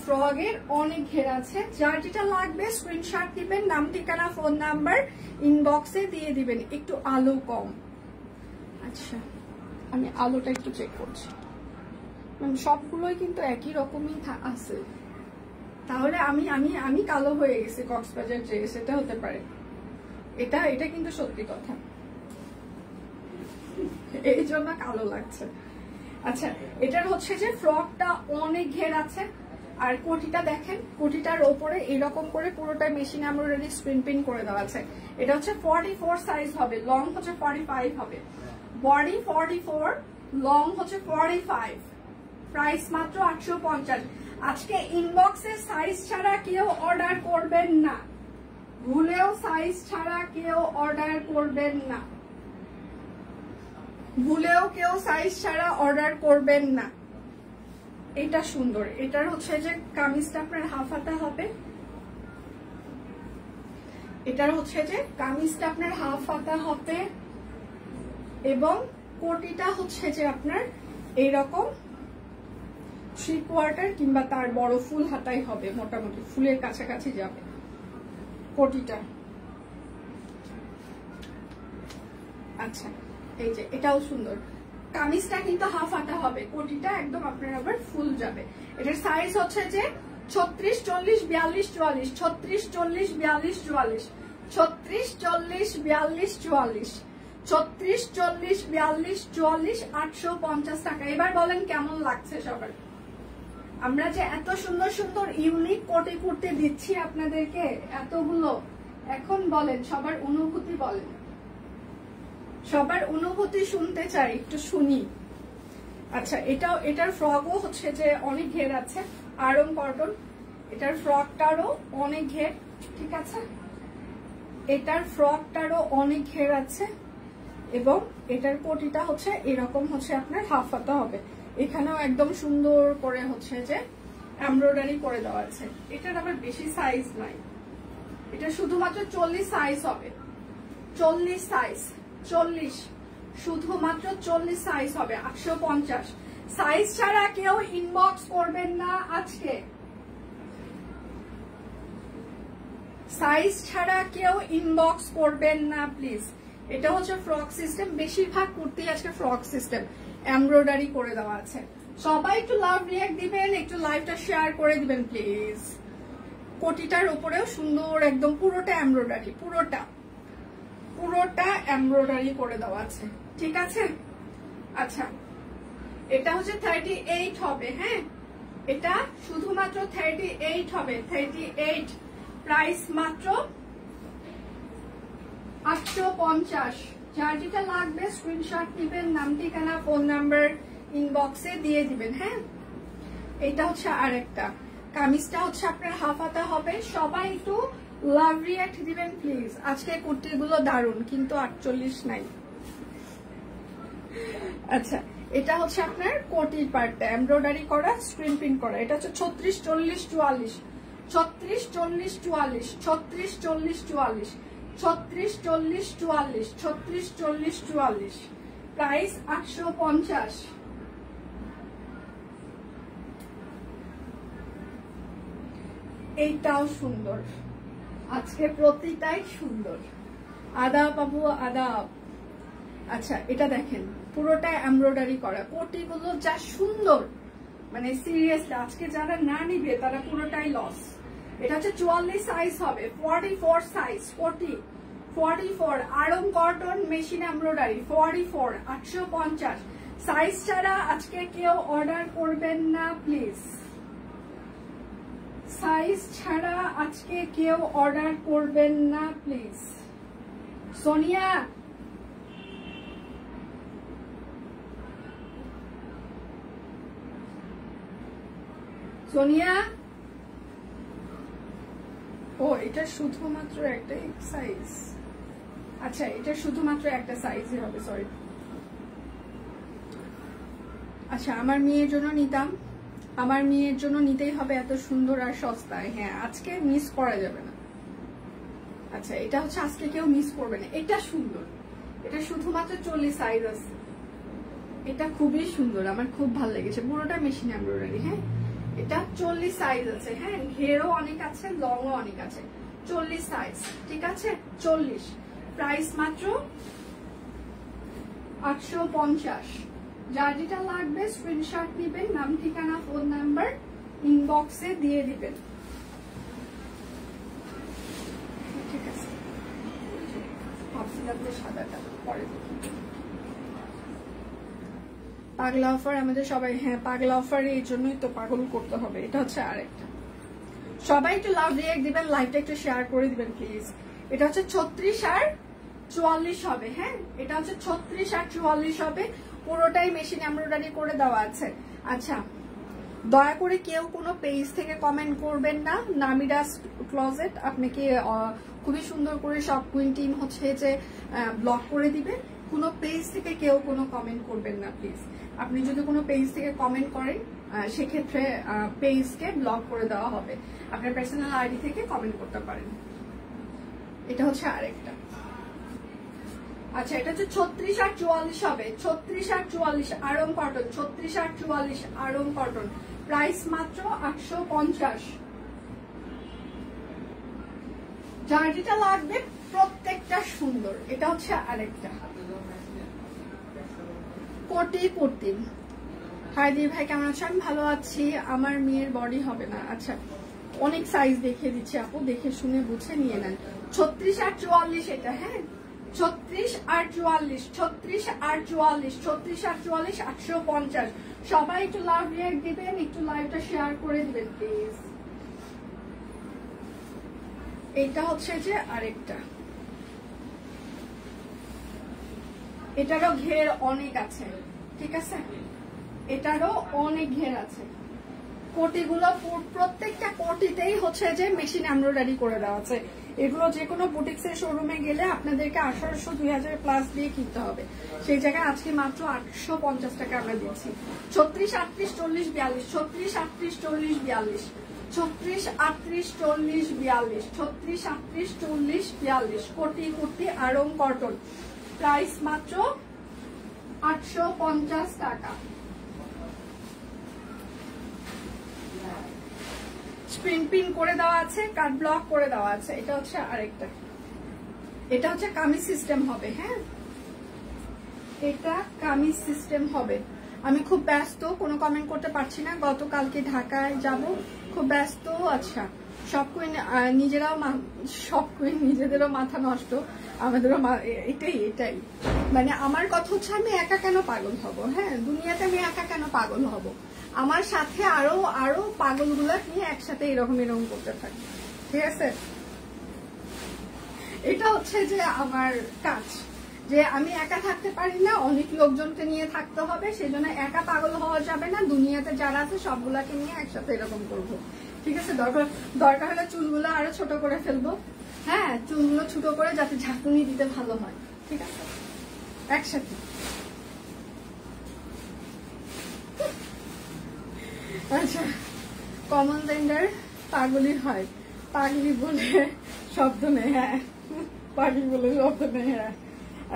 ফ্রকের অনেক ঘের আছে। যার যেটা লাগবে স্ক্রিনশট দিবেন, নাম ঠিকানা ফোন নাম্বার ইনবক্সে দিয়ে দিবেন। একটু আলো কম, আচ্ছা আমি আলোটা একটু চেক করছি। সবগুলোই কিন্তু একই রকমই আছে, তাহলে আমি কালো হয়ে গেছি কক্সবাজার যেয়ে, সেটা হতে পারে। এটা কিন্তু সত্যি কথা, এই জন্য কালো লাগছে। আচ্ছা, এটার হচ্ছে যে ফ্রকটা অনেক ঘের আছে, আর কোটিটা দেখেন, কোটিটার ওপরে এরকম করে পুরোটা মেশিন এমব্রয়ডারি স্ক্রিন প্রিন্ট করে দেওয়া আছে। এটা হচ্ছে 44 সাইজ হবে, লং হচ্ছে 45 হবে, বডি 44, লং হচ্ছে 45, প্রাইস মাত্র 850। আজকে ইনবক্সে সাইজ ছাড়া কেউ অর্ডার করবেন না, ভুলেও সাইজ ছাড়া কেউ অর্ডার করবেন না, ভুলেও কেউ সাইজ ছাড়া অর্ডার করবেন না। এটা সুন্দর, এটার হচ্ছে যে কামিজটা আপনার হাফ হাতা হবে, এটার হচ্ছে যে কামিজটা আপনার হাফ হাতা হবে এবং কোটিটা হচ্ছে যে আপনার এইরকম 3/4 কিংবা তার বড় ফুল হাতাই হবে, মোটামুটি ফুলের কাছাকাছি যাবে কোটিটা। আচ্ছা, এই যে এটাও সুন্দর, কামিজটা কিন্তু হাফ হাতা হবে, কোটিটা একদম আপনার আবার ফুল যাবে। এটার সাইজ হচ্ছে যে 36, 40, 42, 44, 36, 40, 42, 44, 36, 40, 42, 44, 36, 40, 42, 44, 850 টাকা। এবার বলেন কেমন লাগছে সবার? আমরা যে এত সুন্দর সুন্দর ইউনিক কোটি কুর্তি দিচ্ছি আপনাদেরকে এতগুলো, এখন বলেন সবার অনুভূতি বলেন, সবার অনুভূতি শুনতে চাই, একটু শুনি। আচ্ছা, এটার ফ্রকও হচ্ছে যে অনেক ঘের আছে, আরং কটন, এটার ফ্রকটারও অনেক ঘের, ঠিক আছে? এটার ফ্রকটারও অনেক ঘের আছে এবং এটার কোটিটা হচ্ছে এরকম, হচ্ছে আপনার হাফ হাতা হবে, এখানেও একদম সুন্দর করে হচ্ছে যে এমব্রয়ডারি করে দেওয়া আছে। এটার আবার বেশি সাইজ নাই, এটা শুধুমাত্র 40 সাইজ হবে, 40 সাইজ, 40, শুধুমাত্র 40 সাইজ হবে, 850। সাইজ ছাড়া কেউ ইনবক্স করবেন না আজকে, সাইজ ছাড়া কেউ ইনবক্স করবেন না প্লিজ। এটা হচ্ছে ফ্রক সিস্টেম, বেশিরভাগ কুর্তি আজকে ফ্রক সিস্টেম, এমব্রয়ডারি করে দেওয়া আছে। সবাই একটু লাভ রিঅ্যাক্ট দিবেন, একটু লাইভটা শেয়ার করে দিবেন প্লিজ। কোটিটার উপরেও সুন্দর একদম পুরোটা এমব্রয়ডারি, পুরোটা এমব্রয়ডারি করে দেওয়া আছে, ঠিক আছে? আচ্ছা, এটা হচ্ছে 38 হবে, হ্যাঁ এটা শুধুমাত্র 38 হবে, 38, প্রাইস মাত্র 850। যার যেটা লাগবে স্ক্রিনশট দিবেন, নাম ঠিকানা ফোন নাম্বার ইনবক্সে দিয়ে দিবেন। হ্যাঁ, এটা হচ্ছে আরেকটা, কামিজটা হচ্ছে আপনার হাফ হাতা হবে। সবাই একটু লাভ রিঅ্যাক্ট দিবেন প্লিজ। আজকে কুর্তিগুলো দারুন, কিন্তু 48 নাই। আচ্ছা, এটা হচ্ছে আপনার কোটির পার্টটা এমব্রয়ডারি করা, স্ক্রিন প্রিন্ট করা। এটা হচ্ছে 36, 40, 44, 36, 40, 44, 36, 40, 44, 36, 40, 44, 36, 40, 44, প্রাইস 850। এইটাও সুন্দর, আজকে প্রতিটাই সুন্দর। আদাব আপু, আদাব। আচ্ছা, এটা দেখেন পুরোটা এমব্রয়ডারি করা, কোটিগুলো যা সুন্দর, মানে সিরিয়াসলি আজকে যারা না নিবে তারা পুরোটাই লস। এটা হচ্ছে 44 সাইজ হবে, 44 সাইজ, কোটি 44, Aarong cotton machine embroidery 44, 850। Size ছাড়া আজকে কেউ অর্ডার করবেন না প্লিজ, সাইজ ছাড়া আজকে কেউ অর্ডার করবেন না প্লিজ। সোনিয়া সোনিয়া ও এটা শুধুমাত্র একটা সাইজ। আচ্ছা এটা শুধুমাত্র একটা সাইজই হবে, সরি। আচ্ছা আমার মেয়ের জন্য নিতাম, আমার মেয়ের জন্য নিতেই হবে, এত সুন্দর আর সস্তায়। হ্যাঁ আজকে মিস করা যাবে না। আচ্ছা এটা হচ্ছে আজকে কেউ মিস করবে না, এটা সুন্দর, এটা শুধুমাত্র 40 সাইজ আছে। এটা খুবই সুন্দর, আমার খুব ভালো লেগেছে, পুরোটা মেশিন এমব্রয়ডারি। হ্যাঁ এটা 40 সাইজ আছে। হ্যাঁ ঘেরও অনেক আছে, লংও অনেক আছে, 40 সাইজ, ঠিক আছে 40। প্রাইস মাত্র 850। যার যেটা লাগবে স্ক্রিনশট দিবেন, নাম ঠিকানা ফোন নাম্বার ইনবক্সে দিয়ে দিবেন, ঠিক আছে। সাদাটা পরে পাগলা অফার আমাদের সবাই, হ্যাঁ পাগলা অফার এই জন্যই তো পাগল করতে হবে। এটা হচ্ছে আরেকটা, সবাই একটু লাভ রিঅ্যাক্ট দিবেন, লাইভটা একটু শেয়ার করে দিবেন প্লিজ। এটা হচ্ছে 36 আর 44 হবে। হ্যাঁ এটা হচ্ছে 36 আর 44 হবে, পুরোটাই মেশিন এমব্রয়ডারি করে দেওয়া আছে। আচ্ছা দয়া করে কেউ কোনো পেজ থেকে কমেন্ট করবেন না। নামিরাস ক্লোজেট আপনাকে খুবই সুন্দর করে সব কুইন টিম হচ্ছে যে ব্লক করে দিবে। কোনো পেজ থেকে কেউ কোনো কমেন্ট করবেন না প্লিজ। আপনি যদি কোনো পেজ থেকে কমেন্ট করেন সেক্ষেত্রে পেজকে ব্লক করে দেওয়া হবে। আপনার পার্সোনাল আইডি থেকে কমেন্ট করতে পারেন। এটা হচ্ছে আরেকটা। আচ্ছা এটা হচ্ছে 36 আর 44 হবে, 36 আর 44 আরং কটন, 36 আর 44 আরং কটন। প্রাইস মাত্র 850। যার যেটা লাগবে প্রত্যেকটা সুন্দর। এটা হচ্ছে আরেকটা কোটি কুর্তি। হাই দি ভাই কেমন আছেন? আমি ভালো আছি। আমার মেয়ের বডি হবে না। আচ্ছা অনেক সাইজ দেখিয়ে দিচ্ছি আপু, দেখে শুনে বুঝে নিয়ে নেন। 36 আর 44 এটা। হ্যাঁ 36 আর 44, 36 আর 44, 36 আর 44 850। সবাই একটু লাভ রিঅ্যাক্ট দিবেন, একটু লাইভটা শেয়ার করে দিবেন প্লিজ। এটা হচ্ছে যে আরেকটা, এটারও ঘের অনেক আছে, ঠিক আছে, এটারও অনেক ঘের আছে। কোটিগুলো প্রত্যেকটা কোটিতেই হচ্ছে যে মেশিন এমব্রয়ডারি করে দেওয়া আছে। এগুলো যে কোনো বুটিক্সের শোরুমে গেলে আপনাদেরকে 1800-2000 প্লাস দিয়ে কিনতে হবে, সেই জায়গায় আজকে মাত্র 850 টাকা আমরা দিচ্ছি। 36, 38, 40, 42, 36, 38, 40, 42, 36, 38, 40, 42, 36, 38, 40, 42 কোটি কুর্তি আরং কটন। প্রাইস মাত্র 850 টাকা। স্ক্রিন পিন করে দেওয়া আছে, কাট ব্লক করে দেওয়া আছে। এটা হচ্ছে আরেকটা, এটা হচ্ছে কামিজ সিস্টেম হবে। হ্যাঁ এটা কামিজ সিস্টেম হবে। আমি খুব ব্যস্ত, কোনো কমেন্ট করতে পারছি না। গতকালকে ঢাকায় যাব, খুব ব্যস্ত। আচ্ছা সব কুইন নিজেরাও, সব কুইন নিজেদেরও মাথা নষ্ট, আমাদেরও এটাই মানে আমার কথা হচ্ছে আমি একা কেন পাগল হব? হ্যাঁ দুনিয়াতে আমি একা কেন পাগল হব? আমার সাথে আরো পাগলগুলা নিয়ে একসাথে এরকম করতে থাকি, ঠিক আছে। এটা হচ্ছে যে আমার কাজ, যে আমি একা থাকতে পারি না, অনেক লোকজনকে নিয়ে থাকতে হবে, সেই জন্য একা পাগল হওয়া যাবে না। দুনিয়াতে যারা আছে সবগুলাকে নিয়ে একসাথে এরকম করবো, ঠিক আছে। দরকার হলে চুলগুলো আরো ছোট করে ফেলবো। হ্যাঁ চুলগুলো ছোট করে যাতে ঝাঁকুনি দিতে ভালো হয়, ঠিক আছে, একসাথে। আচ্ছা কমন জেন্ডার পাগলি হয়, পাগলি বলে শব্দ নেই। হ্যাঁ পাগলি বলে শব্দ নেই। হ্যাঁ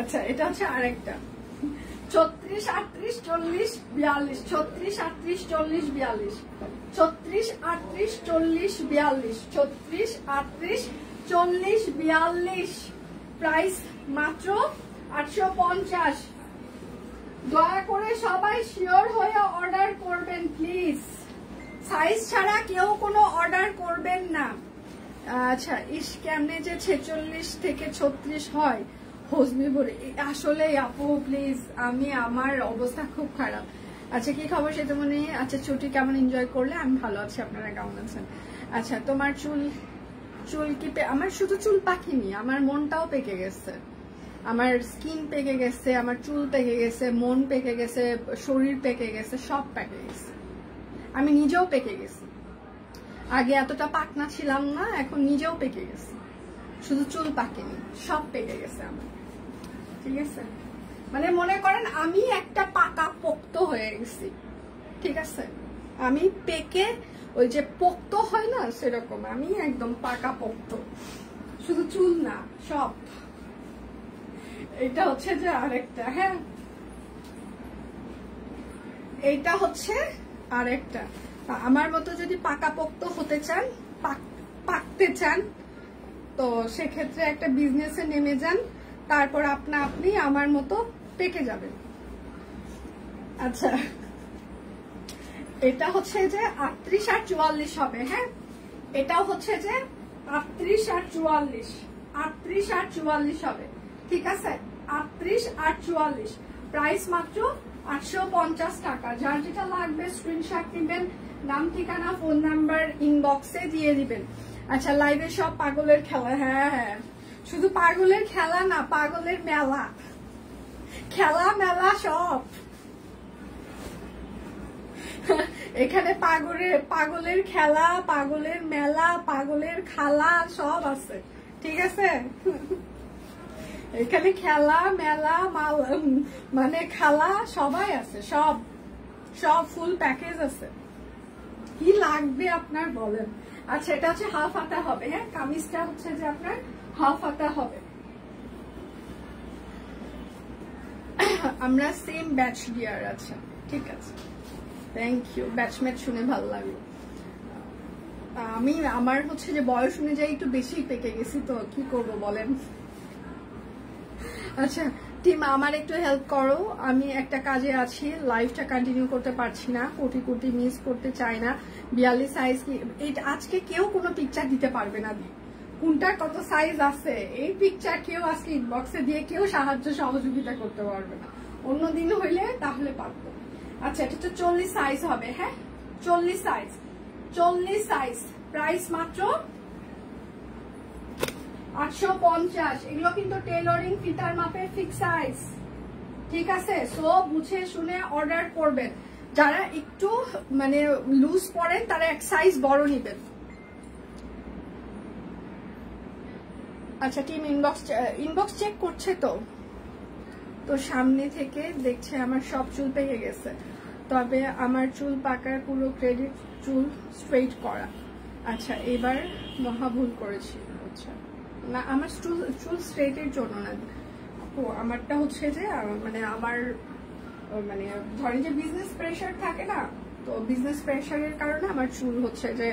আচ্ছা এটা হচ্ছে আরেকটা, 36, 38, 40, 42, 36, 38, 40, 42, 36, 38, 40, 42, 36, 38, 40, 42। প্রাইস মাত্র 850। দয়া করে সবাই শিওর হয়ে অর্ডার করবেন প্লিজ। সাইজ ছাড়া কেউ কোনো অর্ডার করবেন না। আচ্ছা ইস কেমনে যে 46 থেকে 36 হয় হজমি বলে, আসলে আপু প্লিজ, আমার অবস্থা খুব খারাপ। আচ্ছা কি খবর সেতুমণি? আচ্ছা ছুটি কেমন এনজয় করলে? আমি ভালো আছি, আপনারা কেমন আছেন? আচ্ছা তোমার চুল কি আমার শুধু চুল পাকেনি, আমার মনটাও পেকে গেছে, আমার স্কিন পেকে গেছে, আমার চুল পেকে গেছে, মন পেকে গেছে, শরীর পেকে গেছে, সব পেকে গেছে। আমি নিজেও পেকে গেছি, আগে এতটা পাকনা ছিলাম না, এখন নিজেও পেকে গেছি, শুধু চুল পাকেনি, সব পেকে গেছে আমার। ঠিক আছে, মানে মনে করেন আমি একটা পাকা পোক্ত হয়ে গেছি। ঠিক আছে, আমি পেকে ওই যে পোক্ত হয় না সেরকম, আমি একদম পাকা পোক্ত, শুধু চুল না সব। এটা হচ্ছে যে আরেকটা, হ্যাঁ এইটা হচ্ছে আরেকটা। আমার মতো যদি পাকাপোক্ত হতে চান, পাকতে চান, তো সেক্ষেত্রে একটা বিজনেসে নেমে যান, তারপর আপনি আমার মতো পেকে যাবেন। আচ্ছা এটা হচ্ছে যে 38 আর 44 হবে, হ্যাঁ এটাও হচ্ছে যে 38 আর 44, 38 আর 44 হবে। ঠিক আছে, 38 আর 44, প্রাইস মাত্র 850 টাকা। যার যেটা লাগবে স্ক্রিনশট নেবেন, নাম ঠিকানা ফোন নাম্বার ইনবক্সে দিয়ে দিবেন। আচ্ছা লাইভে সব পাগলের খেলা, হ্যাঁ হ্যাঁ শুধু পাগলের খেলা না, পাগলের মেলা, খেলা মেলা সব এখানে। পাগলের খেলা, পাগলের মেলা, পাগলের খালা সব আছে। ঠিক আছে, এখানে খেলা মেলা মানে খালা সবাই আছে, সব সব ফুল প্যাকেজ আছে। কি লাগবে আপনার বলেন? আচ্ছা এটা হচ্ছে হাফ হাতা হবে, হ্যাঁ কামিজটা হচ্ছে যে আপনার হাফ হাতা হবে। আমরা সেম ব্যাচ ডিয়ার। আচ্ছা ঠিক আছে, থ্যাংক ইউ, ব্যাচমেট শুনে ভালো লাগলো। আমি আমার হচ্ছে যে বয়স অনুযায়ী একটু বেশি পেকে গেছি, তো কি করব বলেন। আচ্ছা টিম আমার একটু হেল্প করো, আমি একটা কাজে আছি, লাইফটা কন্টিনিউ করতে পারছি না, কোটি মিস করতে চাই না। 42 সাইজ কি আজকে কেউ কোনো পিকচার দিতে পারবে না, কোনটা কত সাইজ আছে এই পিকচার কেউ আজকে ইনবক্সে দিয়ে কেউ সাহায্য সহযোগিতা করতে পারবে না, অন্যদিন হইলে তাহলে পারবো। আচ্ছা এটা তো 40 সাইজ হবে, হ্যাঁ 40 সাইজ, প্রাইস মাত্র 850। এগুলো কিন্তু টেইলরিং ফিতার মাপের ফিক্স সাইজ। ঠিক আছে, সো বুঝে শুনে অর্ডার করবেন। যারা একটু মানে লুজ পড়েন তারা এক সাইজ বড় নিবেন। আচ্ছা টিম ইনবক্স চেক করছে তো সামনে থেকে দেখছে আমার সব চুল পেকে গেছে, তবে আমার চুল পাকার পুরো ক্রেডিট চুল স্ট্রেট করা। আচ্ছা এবার মহা ভুল করেছি। আচ্ছা না আমার চুল স্ট্রেটের জন্য না, আমারটা হচ্ছে যে মানে আমার মানে ধরেন যে বিজনেস প্রেশার থাকে না, তো বিজনেস প্রেশারের কারণে আমার চুল হচ্ছে যে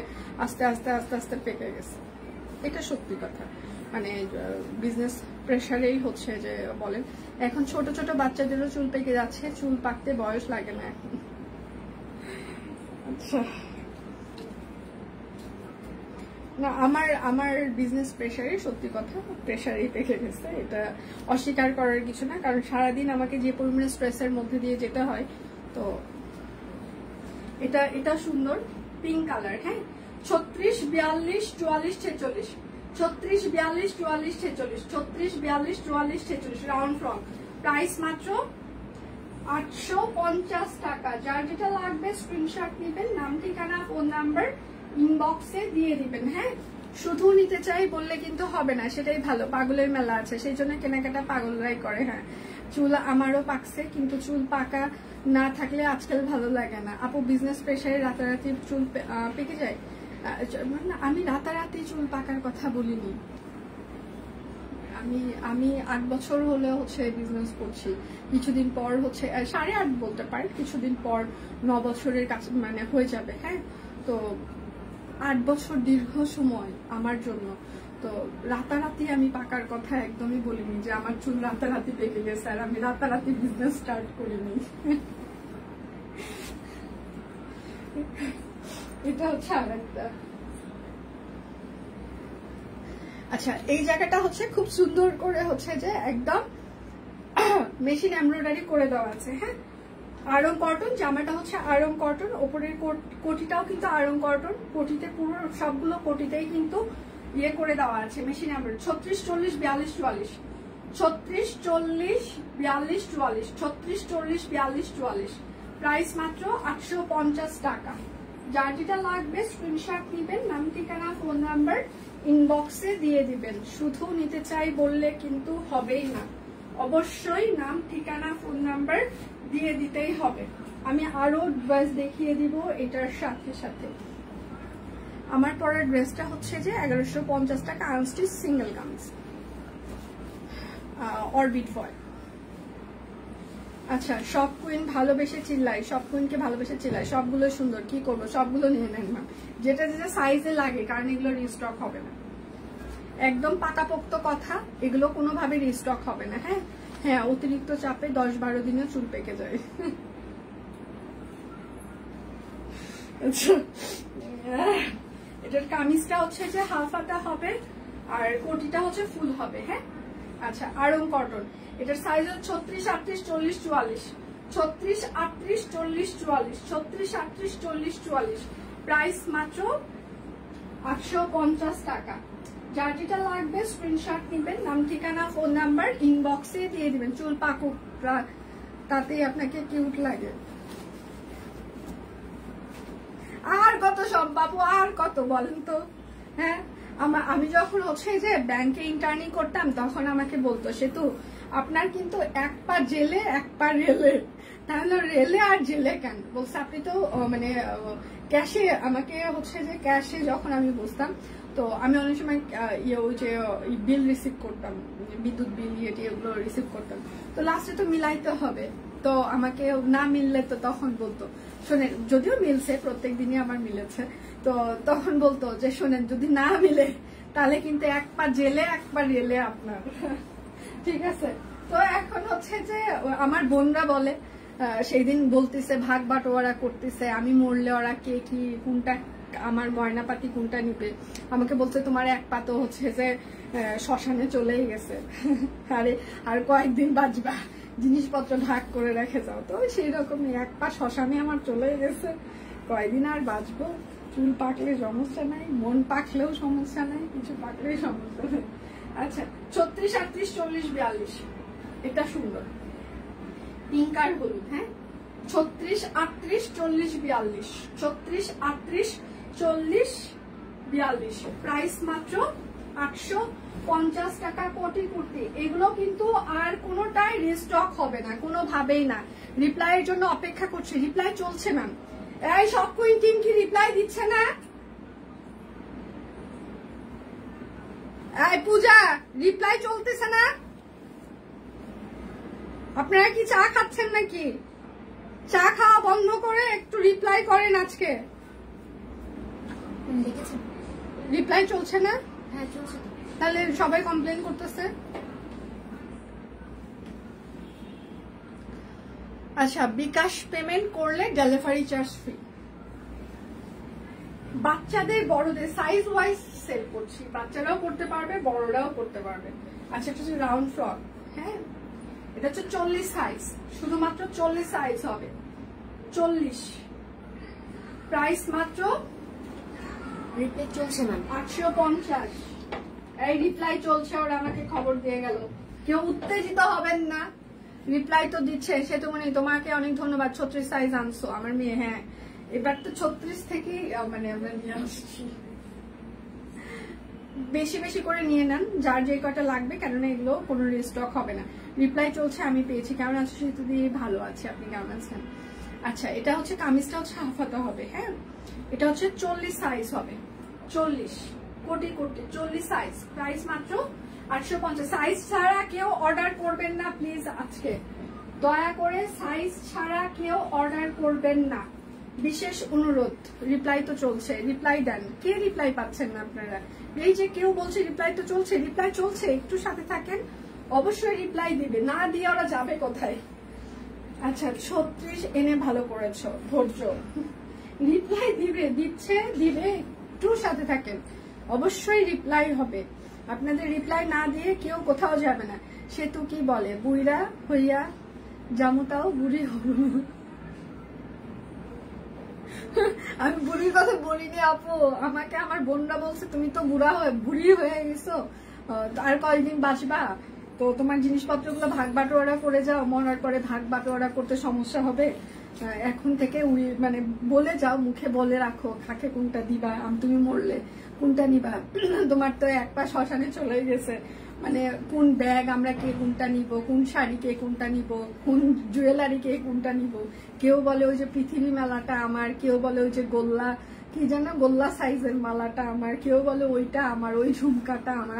আস্তে আস্তে আস্তে আস্তে পেকে গেছে। এটা সত্যি কথা, মানে বিজনেস প্রেশারেই হচ্ছে যে বলেন। এখন ছোট ছোট বাচ্চাদেরও চুল পেকে যাচ্ছে, চুল পাকতে বয়স লাগে না এখন। আচ্ছা না আমার বিজনেস প্রেশারে, সত্যি কথা প্রেশারেই পেকে গেছে, এটা অস্বীকার করার কিছু না, কারণ সারাদিন আমাকে যে পরিমাণে স্ট্রেসের মধ্যে দিয়ে যেতে হয়। তো এটা সুন্দর পিঙ্ক কালার, হ্যাঁ 36 42 44 46, 36 42 44 46, 36 42 44 46 রাউন্ড ফ্রক, প্রাইস মাত্র 850 টাকা। যার যেটা লাগবে স্ক্রিনশট নেবেন, নাম ঠিকানা ফোন নাম্বার ইনবক্সে দিয়ে দিবেন। হ্যাঁ শুধু নিতে চাই বললে কিন্তু হবে না, সেটাই ভালো, পাগলের মেলা আছে সেই জন্য কেনাকাটা পাগলরাই করে। হ্যাঁ চুল আমারও পাকছে, কিন্তু চুল পাকা না থাকলে আজকাল ভালো লাগে না। আপু বিজনেস প্রেশারে রাতারাতি চুল পেকে যায়? আমি রাতারাতি চুল পাকার কথা বলিনি, আমি 8 বছর হলে হচ্ছে বিজনেস করছি, কিছুদিন পর হচ্ছে 8.5 বলতে পারেন, কিছুদিন পর 9 বছরের কাছে মানে হয়ে যাবে। হ্যাঁ তো 8 বছর দীর্ঘ সময় আমার জন্য, তো রাতারাতি আমি পাকার কথা একদমই বলিনি যে আমার চুল রাতারাতি পেকে গেছে, আর আমি রাতারাতি বিজনেস স্টার্ট করিনি। এটা হচ্ছে আরেকটা। আচ্ছা এই জায়গাটা হচ্ছে খুব সুন্দর করে হচ্ছে যে একদম মেশিন এমব্রয়ডারি করে দেওয়া আছে। হ্যাঁ আরং কটন, জামাটা হচ্ছে আরং কটন, ওপরের কোটিটাও কিন্তু আরং কটন। কোটিতে পুরো সবগুলো কোটিতেই কিন্তু ইয়ে করে দেওয়া আছে মেশিন এমব্রয়ডারি। 36, 40, 42, 44, 36, 40, 42, 44, 36, 40, 42, 44। প্রাইস মাত্র 850 টাকা। যার যেটা লাগবে স্ক্রিনশট নিবেন, নাম ঠিকানা ফোন নাম্বার ইনবক্সে দিয়ে দিবেন। শুধু নিতে চাই বললে কিন্তু হবেই না, অবশ্যই নাম ঠিকানা ফোন নাম্বার দিয়ে দিতেই হবে। আমি আরো ড্রেস দেখিয়ে দিব এটার সাথে সাথে। আমার পরের ড্রেসটা হচ্ছে যে 1150 টাকা unstitch single kameez orbit foil. আচ্ছা, সব কুইন ভালোবেসে চিল্লাই, সব কুইনকে ভালোবেসে চিল্লাই, সবগুলো সুন্দর, কি করবো সবগুলো নিয়ে নেন না, যেটা যেটা সাইজে লাগে, কারণ এগুলো রিস্টক হবে না। একদম পাকাপোক্ত কথা, এগুলো কোনোভাবে রিস্টক হবে না। হ্যাঁ হ্যাঁ, অতিরিক্ত চাপে 10-12 দিনে চুল পেকে যায়। আচ্ছা, এটার কামিজটা হচ্ছে যে হাফ হাতা হবে আর কোটিটা হচ্ছে ফুল হবে। হ্যাঁ আচ্ছা, আরং কটন, এটার সাইজ হচ্ছে 36, 38, 40, 44, 36, 38, 40, 44, 36, 38, 40, 44। প্রাইস মাত্র 850 টাকা। যার যেটা লাগবে স্ক্রিনশট নিবেন, নাম ঠিকানা ফোন নাম্বার ইনবক্সে দিয়ে দিবেন। চুল পাকুক, তাতেই আপনাকে কিউট লাগে। আর কত সব বাবু, আর কত বলেন তো। হ্যাঁ, আমি যখন হচ্ছে যে ব্যাংকে ইন্টার্নি করতাম তখন আমাকে বলতো, সেতু আপনার কিন্তু এক পা জেলে এক পা রেলে। তাহলে রেলে আর জেলে কেন? বলছে আপনি তো মানে ক্যাশে, আমাকে হচ্ছে যে ক্যাশে যখন আমি বসতাম তো আমি অনেক সময় ওই যে বিল রিসিভ করতাম, বিদ্যুৎ বিল এগুলো রিসিভ করতাম, তো লাস্টে তো মিলাইতে হবে। তো আমাকে না মিললে তো তখন বলতো, শোনেন, যদিও মিলছে, প্রত্যেক দিনই আমার মিলেছে, তো তখন বলতো যে শোনেন, যদি না মিলে তাহলে কিন্তু এক পা জেলে এক পা রেলে আপনার। ঠিক আছে, তো এখন হচ্ছে যে আমার বোনরা বলে, সেই দিন বলতেছে ভাগ বাটোয়ারা করতেছে, আমি মরলে ওরা কে কি কোনটা আমার ময়নাপাতি কোনটা নিবে। আমাকে বলছে তোমার এক পা তো হচ্ছে যে শ্মশানে চলেই গেছে, আরে আর কয়েকদিন বাঁচবা, জিনিসপত্র ভাগ করে রেখে যাও। তো সেই রকমই এক পা শ্মশানে আমার চলেই গেছে, কয়দিন আর বাঁচবো। চুল পাকলে সমস্যা নাই, মন পাকলেও সমস্যা নাই, কিছু পাকলেই সমস্যা নেই। আচ্ছা, 36, 38, 40, 42, এটা সুন্দর, পিঙ্ক আর হলুদ। হ্যাঁ, 36, 38, 40, 42, 36, 38, 40, 42। প্রাইস মাত্র 850 টাকা। কোটি কুর্তি, এগুলো কিন্তু আর কোনোটাই রিস্টক হবে না, কোনোভাবেই না। রিপ্লাইয়ের জন্য অপেক্ষা করছি, রিপ্লাই চলছে ম্যাম। এই সব কুইন টিম কি রিপ্লাই দিচ্ছে না? এই পূজা, রিপ্লাই চলতেছে না? আপনারা কি চা খাচ্ছেন নাকি? চা খাওয়া বন্ধ করে একটু রিপ্লাই করেন আজকে। রিপ্লাই চলছে না? হ্যাঁ চলছে। তাহলে সবাই কমপ্লেন করতেছে। আচ্ছা, বিকাশ পেমেন্ট করলে ডেলিভারি চার্জ ফ্রি। বাচ্চাদের বড়দের সাইজ ওয়াইজ সেল করছি, বাচ্চারাও করতে পারবে বড়রাও করতে পারবে। আচ্ছা, এটা হচ্ছে রাউন্ড ফ্রক। হ্যাঁ, এটা হচ্ছে 40 সাইজ, শুধুমাত্র 40 সাইজ হবে, 40। প্রাইস মাত্র রিপ্লাই চলছে ম্যাম 850। এই রিপ্লাই চলছে, ওরা আমাকে খবর দিয়ে গেল। কেউ উত্তেজিত হবেন না, রিপ্লাই তো দিচ্ছে। সে তো মানে তোমাকে অনেক ধন্যবাদ, 36 সাইজ আনছো আমার মেয়ে। হ্যাঁ, এবার তো 36 থেকেই মানে আমরা নিয়ে আসছি। বেশি বেশি করে নিয়ে নেন, যার যে কটা লাগবে, কেননা এগুলো কোনো রিস্টক হবে না। রিপ্লাই চলছে, আমি পেয়েছি। কেমন আছো সেতু দিয়ে? ভালো আছে, আপনি কেমন আছেন? আচ্ছা, এটা হচ্ছে কামিজটা হচ্ছে হাফ হাতা হবে। হ্যাঁ, এটা হচ্ছে 40 সাইজ হবে, 40 কোটি কোটি 40 সাইজ। প্রাইস মাত্র 850। সাইজ ছাড়া কেউ অর্ডার করবেন না প্লিজ, আজকে দয়া করে সাইজ ছাড়া কেউ অর্ডার করবেন না, বিশেষ অনুরোধ। রিপ্লাই তো চলছে, রিপ্লাই দেন। কে রিপ্লাই পাচ্ছেন না আপনারা? এই যে কেউ বলছে রিপ্লাই তো চলছে, রিপ্লাই চলছে, একটু সাথে থাকেন, অবশ্যই রিপ্লাই দিবে, না দিয়ে ওরা যাবে কোথায়? আচ্ছা, 36 এনে ভালো করেছো, ধৈর্য। রিপ্লাই দিবে, দিচ্ছে, দিবে, একটু সাথে থাকেন, অবশ্যই রিপ্লাই হবে। আপনাদের রিপ্লাই না দিয়ে কেউ কোথাও যাবে না। সেতু কি বলে, বুইরা হইয়া জামুতাও বুড়ি হব। আমি বুড়ির কথা বলিনি আপু, আমাকে আমার বোনরা বলছে তুমি তো বুড়ি হয়ে গেছো, আর কয়েকদিন বাঁচবা, তো তোমার জিনিসপত্রগুলো ভাগ বাটোয়ারা করে যাও, মরার পরে ভাগ বাটোয়ারা করতে সমস্যা হবে, এখন থেকে মানে বলে যাও, মুখে বলে রাখো কাকে কোনটা দিবা, তুমি মরলে কোনটা নিবা। তোমার তো এক পা শ্মশানে চলে গেছে, মানে কোন ব্যাগ আমরা কে কোনটা নিব, কোন শাড়ি কে কোনটা নিব, কোন জুয়েলারি কে কোনটা নিব। কেউ বলে ওই যে পৃথিবী মালাটা আমার, কেউ বলে ওই যে গোল্লা কি জানো গোল্লা সাইজের মালাটা আমার, কেউ বলে ওইটা আমার, ওই ঝুমকাটা আমার।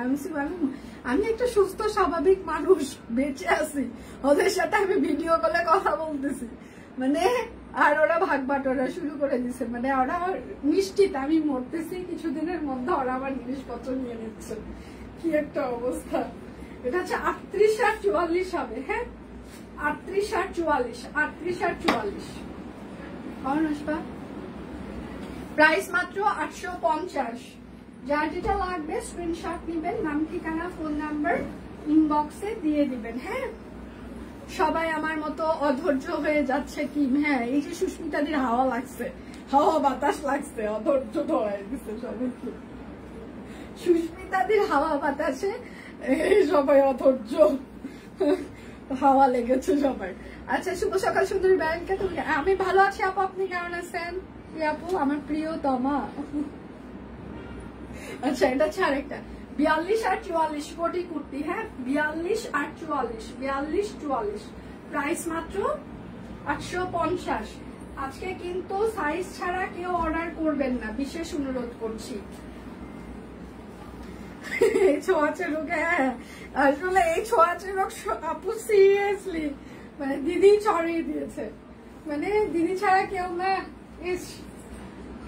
আমি একটা সুস্থ স্বাভাবিক মানুষ, বেঁচে আছি, ওদের সাথে আমি ভিডিও কলে কথা বলতেছি, মানে আর ওরা ভাগ বাটোয়ারা শুরু করে দিছে, মানে ওরা নিশ্চিত আমি মরতেছি, কিছুদিনের মধ্যে ওরা আমার জিনিসপত্র নিয়ে নিচ্ছে। কি একটা অবস্থা। এটা হচ্ছে 38 আর 44 হবে। হ্যাঁ 38 আর 44, 38 আর 44 আসবা। প্রাইস মাত্র 850। যার যেটা লাগবে স্ক্রিনশট নিবেন, নাম ঠিকানা ফোন নাম্বার ইনবক্সে দিয়ে দিবেন। হ্যাঁ সবাই আমার মতো অধৈর্য হয়ে যাচ্ছে কি? হ্যাঁ এই যে সুস্মিতাদির হাওয়া লাগছে, হাওয়া বাতাস লাগছে, অধৈর্য ধরে দিচ্ছে সবাইকে। সুস্মিতাদির হাওয়া বাতাসে সবাই অধৈর্য, হাওয়া লেগেছে সবাই। আচ্ছা শুভ সকাল সুন্দরী ব্যাংকে, তুমি? আমি ভালো আছি আপু, আপনি কেমন আছেন? আপু আমার প্রিয় তমা। আচ্ছা এটা হচ্ছে আরেকটা 42 আর 44 কোটি কুর্তি। হ্যাঁ 42 আর 44, 42 44, প্রাইস মাত্র 850। আজকে কিন্তু সাইজ ছাড়া কেউ অর্ডার করবেন না, বিশেষ অনুরোধ করছি। এই ছোঁয়াচে রোগ, হ্যাঁ আসলে এই ছোঁয়াচে রোগ আপু সিরিয়াসলি মানে দিদি ছড়িয়ে দিয়েছে, মানে দিদি ছাড়া কেউ না।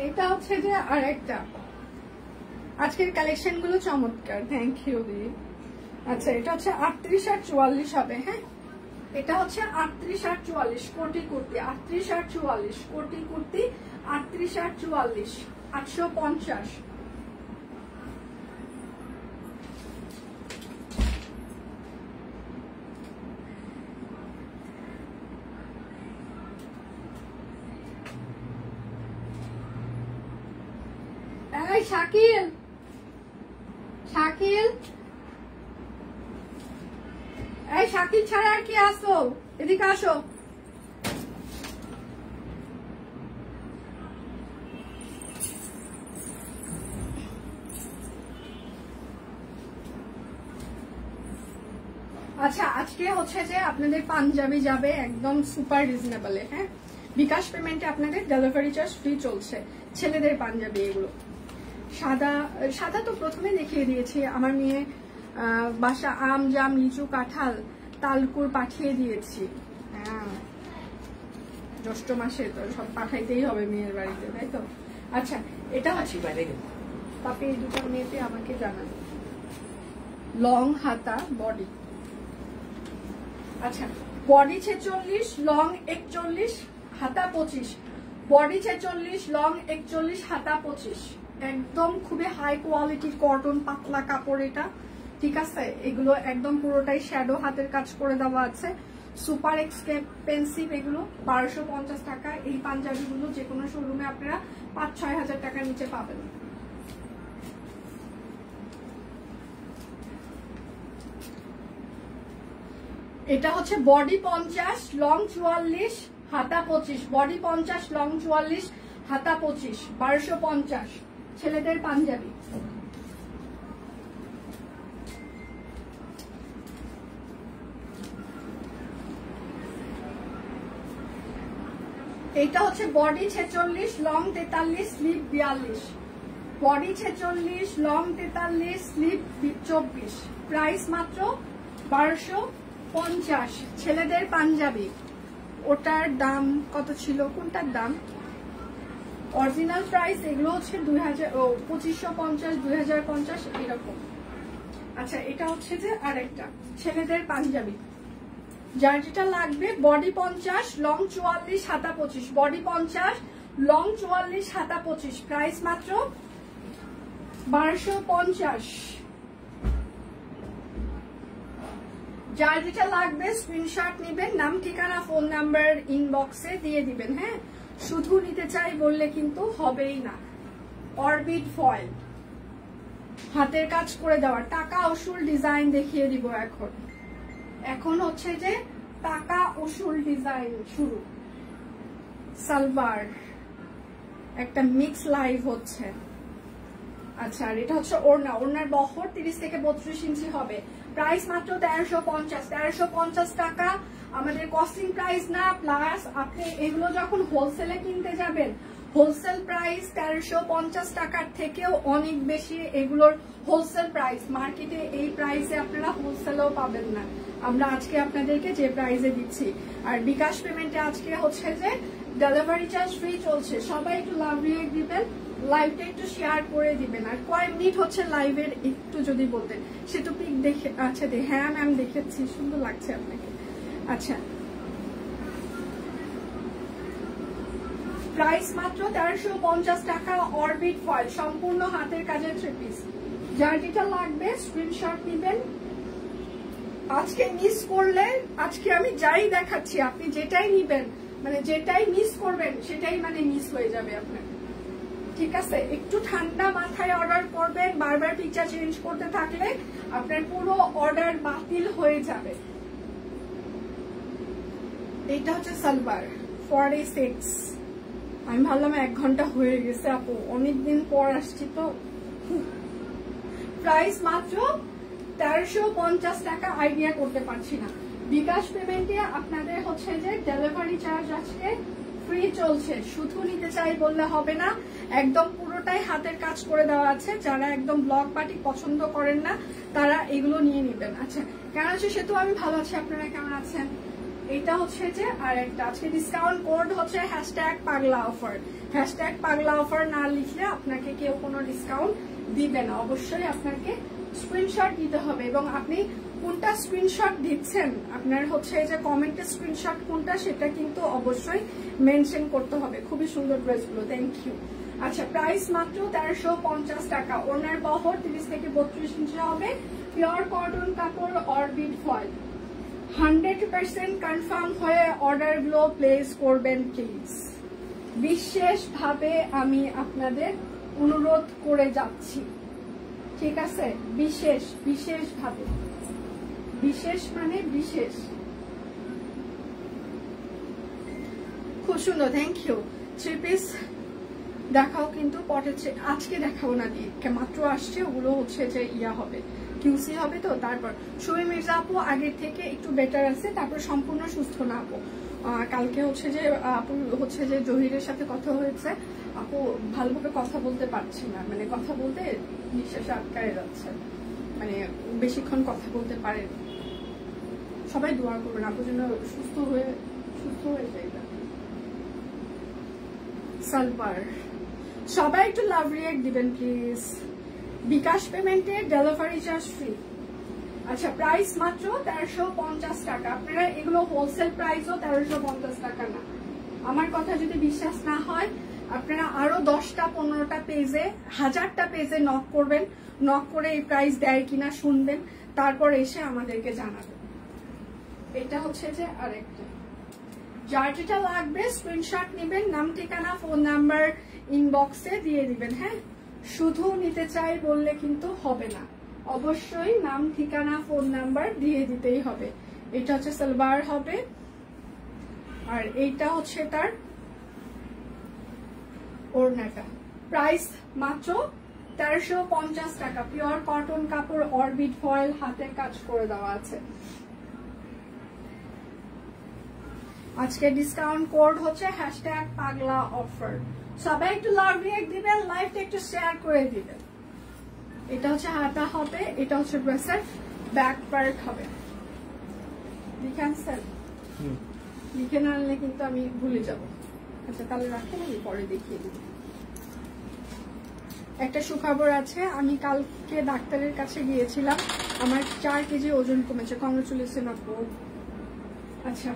এটা হচ্ছে যে আরেকটা, আজকের কালেকশন গুলো চমৎকার, থ্যাংক ইউ দিদি। আচ্ছা এটা হচ্ছে 38 আর 44 হবে। হ্যাঁ এটা হচ্ছে 38 আর 44 কোটি কুর্তি, 38 আর 44 কোটি কুর্তি, 38 আর 44 850। শাকিল, শাকিল, এই শাকিল ছাড়া আর কি আসো, এদিকে আসো। আচ্ছা আজকে হচ্ছে যে আপনাদের পাঞ্জাবি যাবে একদম সুপার রিজনেবলে। হ্যাঁ বিকাশ পেমেন্টে আপনাদের ডেলিভারি চার্জ ফ্রি চলছে। ছেলেদের পাঞ্জাবি এগুলো সাদা, সাদা তো প্রথমে দেখিয়ে দিয়েছি। আমার মেয়ে বাসা আম জাম লিচু কাঁঠাল তালকুর পাঠিয়ে দিয়েছি। হ্যাঁ জ্যৈষ্ঠ মাসে তো সব পাঠাইতেই হবে মেয়ের বাড়িতে, তাই তো? আচ্ছা এটা হচ্ছে পাপি, এই দুটো মেয়েতে আমাকে জানান। লং হাতা বডি, আচ্ছা বডি 46, লং 41, হাতা 25। বডি 46, লং 41, হাতা 25। একদম খুবই হাই কোয়ালিটির কটন পাতলা কাপড় এটা, ঠিক আছে? এগুলো একদম পুরোটাই শ্যাডো হাতের কাজ করে দেওয়া আছে, সুপার এক্সপেন্সিভ এগুলো। 1250 টাকা এই পাঞ্জাবিগুলো যে কোনো শোরুমে আপনারা 5-6 হাজার টাকার নিচে পাবেন। এটা হচ্ছে বডি 50, লং 44, হাতা 25। বডি 50, লং 44, হাতা 25, 1250 ছেলেদের পাঞ্জাবি। এইটা হচ্ছে body 46, long 43, sleeve 42। Body 46, long 43, sleeve 24, price মাত্র 1250 ছেলেদের পাঞ্জাবি। ওটার দাম কত ছিল? কোনটার দাম? অরিজিনাল প্রাইস এগুলো হচ্ছে 2550, 2050 এরকম। আচ্ছা এটা হচ্ছে যে আরেকটা ছেলেদের পাঞ্জাবি, যার যেটা লাগবে। বডি 50, লং 44, হাতা 25। বডি 50, লং 44, হাতা 25, প্রাইস মাত্র 1250। যার যেটা লাগবে স্ক্রিনশট নেবেন, নাম ঠিকানা ফোন নাম্বার ইনবক্সে দিয়ে দিবেন। হ্যাঁ শুধু নিতে চাই বললে কিন্তু হবেই না। অরবিট ফয়েল, হাতের কাজ করে দেওয়া, টাকা উসুল ডিজাইন দেখিয়ে দিব। এখন হচ্ছে যে টাকা উসুল ডিজাইন শুরু। সালভার একটা মিক্স লাইভ হচ্ছে। আচ্ছা, আর এটা হচ্ছে ওড়না, ওড়নার বহর 30 থেকে 32 ইঞ্চি হবে। প্রাইস মাত্র 1350 টাকা, আমাদের কস্টিং প্রাইস না। প্লাস আপনি এগুলো যখন হোলসেলে কিনতে যাবেন, হোলসেল প্রাইস 1350 টাকার থেকেও অনেক বেশি এগুলোর হোলসেল প্রাইস। মার্কেটে এই প্রাইসে আপনারা হোলসেলেও পাবেন না। আমরা আজকে আপনাদেরকে যে প্রাইসে দিচ্ছি। আর বিকাশ পেমেন্টে আজকে হচ্ছে যে ডেলিভারি চার্জ ফ্রি চলছে। সবাই একটু লাভ রিয়েক্ট দিবেন, লাইভটা একটু শেয়ার করে দিবেন। আর কয় মিনিট হচ্ছে লাইভের একটু যদি বলতেন। সে তো পিক দেখে, আচ্ছা হ্যাঁ ম্যাম দেখেছি, সুন্দর লাগছে আপনাকে। আচ্ছা, প্রাইস মাত্র 1350 টাকা। অরবিট ফয়েল, সম্পূর্ণ হাতের কাজের 3 পিস। যার যেটা লাগবে স্ক্রিনশট নিবেন। আজকে মিস করলে, আজকে আমি যাই দেখাচ্ছি, আপনি যেটাই নিবেন, মানে যেটাই মিস করবেন সেটাই মানে মিস হয়ে যাবে আপনার। ঠিক আছে, একটু ঠান্ডা মাথায় অর্ডার করবেন। বারবার পিকচার চেঞ্জ করতে থাকলে আপনার পুরো অর্ডার বাতিল হয়ে যাবে। এটা হচ্ছে সালভার 46। আমি ভাবলাম 1 ঘন্টা হয়ে গেছে আপু, অনেকদিন পর আসছি তো। প্রাইস মাত্র 1350 টাকা, আইডিয়া করতে পারছি না। বিকাশ পেমেন্টে আপনাদের হচ্ছে যে ডেলিভারি চার্জ আজকে ফ্রি চলছে। শুধু নিতে চাই বললে হবে না, একদম পুরোটাই হাতের কাজ করে দেওয়া আছে। যারা একদম ব্লক বাটিক পছন্দ করেন না তারা এগুলো নিয়ে নেবেন। আচ্ছা, কেমন আছে সে তো আমি ভালো আছি, আপনারা কেমন আছেন? এটা হচ্ছে যে আর একটা আজকে ডিসকাউন্ট কোড হচ্ছে #পাগলা অফার। #পাগলা অফার না লিখলে আপনাকে কেউ কোনো ডিসকাউন্ট দিবে না। অবশ্যই আপনাকে স্ক্রিনশট দিতে হবে, এবং আপনি কোনটা স্ক্রিনশট দিচ্ছেন, আপনার হচ্ছে যে কমেন্টের স্ক্রিনশট কোনটা সেটা কিন্তু অবশ্যই মেনশন করতে হবে। খুবই সুন্দর ড্রেসগুলো, থ্যাংক ইউ। আচ্ছা, প্রাইস মাত্র 1350 টাকা। ওনার বহর 30 থেকে 32 ইঞ্চি হবে। পিওর কটন কাপড়, অরবিট ফয়েল। 100% কনফার্ম হয়ে অর্ডারগুলো প্লেস করবেন প্লিজ। বিশেষভাবে আমি আপনাদের অনুরোধ করে যাচ্ছি, ঠিক আছে? বিশেষভাবে, বিশেষ মানে বিশেষ। খুব সুন্দর, থ্যাংক ইউ। 3 পিস দেখাও কিন্তু পটেছে, আজকে দেখাবো না, দিয়ে মাত্র আসছে, ওগুলো হচ্ছে যে ইয়া হবে, কিউসি হবে। তো তারপর সুমি মির্জা আপু আগের থেকে একটু বেটার আছে, তারপর সম্পূর্ণ সুস্থ না আপু। কালকে হচ্ছে যে আপু হচ্ছে যে জহিরের সাথে কথা হয়েছে, আপু ভালোভাবে কথা বলতে পারছি না, মানে কথা বলতে নিঃশ্বাসে আটকায় যাচ্ছে, মানে বেশিক্ষণ কথা বলতে পারে। সবাই দোয়া করবেন আপু যেন সুস্থ হয়ে যায়। সালভার, সবাই একটু লাভ রিয়েক্ট দিবেন প্লিজ। বিকাশ পেমেন্টে ডেলিভারি চার্জ ফ্রি। আচ্ছা, প্রাইস মাত্র 1350 টাকা। আপনারা এগুলো হোলসেল প্রাইসও 1350 টাকা না। আমার কথা যদি বিশ্বাস না হয়, আপনারা আরো 10টা 15টা পেজে, 1000টা পেজে নক করবেন। নক করে এই প্রাইস দেয় কিনা শুনবেন, তারপর এসে আমাদেরকে জানাবেন। এটা হচ্ছে যে আরেকটা, যার যেটা লাগবে স্ক্রিনশট নেবেন, নাম ঠিকানা ফোন নাম্বার ইনবক্সে দিয়ে দিবেন। হ্যাঁ, শুধু নিতে চাই বললে কিন্তু হবে না, অবশ্যই নাম ঠিকানা ফোন নাম্বার দিয়ে দিতেই হবে। এটা হচ্ছে সালোয়ার হবে, আর এইটা হচ্ছে তার ওড়নাটা। প্রাইস মাত্র 1350 টাকা। পিওর কটন কাপড়, অরবিট ফয়েল, হাতের কাজ করে দেওয়া আছে। আজকে ডিসকাউন্ট কোড হচ্ছে #পাগলা অফার। সবাই একটু লাভ রিয়েক্ট দিবেন, লাইভটা একটু শেয়ার করে দিবেন। এটা হচ্ছে হাতা হবে, এটা হচ্ছে ড্রেসের ব্যাক পার্ট হবে। লিখে আনছেন? লিখে না আনলে কিন্তু আমি ভুলে যাব। আচ্ছা, তাহলে রাখেন, আমি পরে দেখিয়ে দিব। একটা সুখবর আছে, আমি কালকে ডাক্তারের কাছে গিয়েছিলাম, আমার 4 কেজি ওজন কমেছে। কংগ্রেচুলেশন আপু। আচ্ছা,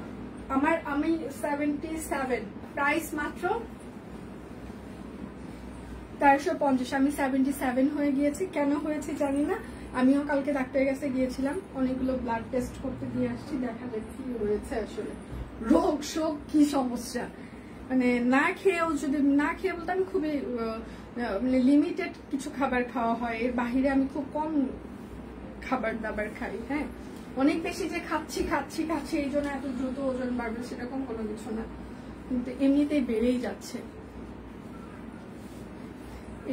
আমি 77, প্রাইস মাত্র 1350। আমি 77 হয়ে গিয়েছি, কেন হয়েছে জানি না। আমিও কালকে ডাক্তারের কাছে গিয়েছিলাম, অনেকগুলো ব্লাড টেস্ট করতে দিয়ে আসছি, দেখা যাক কি হয়েছে আসলে, রোগ শোক কি সমস্যা। মানে না খেয়ে বলতে আমি খুবই মানে লিমিটেড কিছু খাবার খাওয়া হয়, এর বাহিরে আমি খুব কম খাবার দাবার খাই। হ্যাঁ, অনেক বেশি যে খাচ্ছি এই জন্য এত দ্রুত ওজন বাড়বে সেরকম কোনো কিছু না, কিন্তু এমনিতেই বেড়েই যাচ্ছে।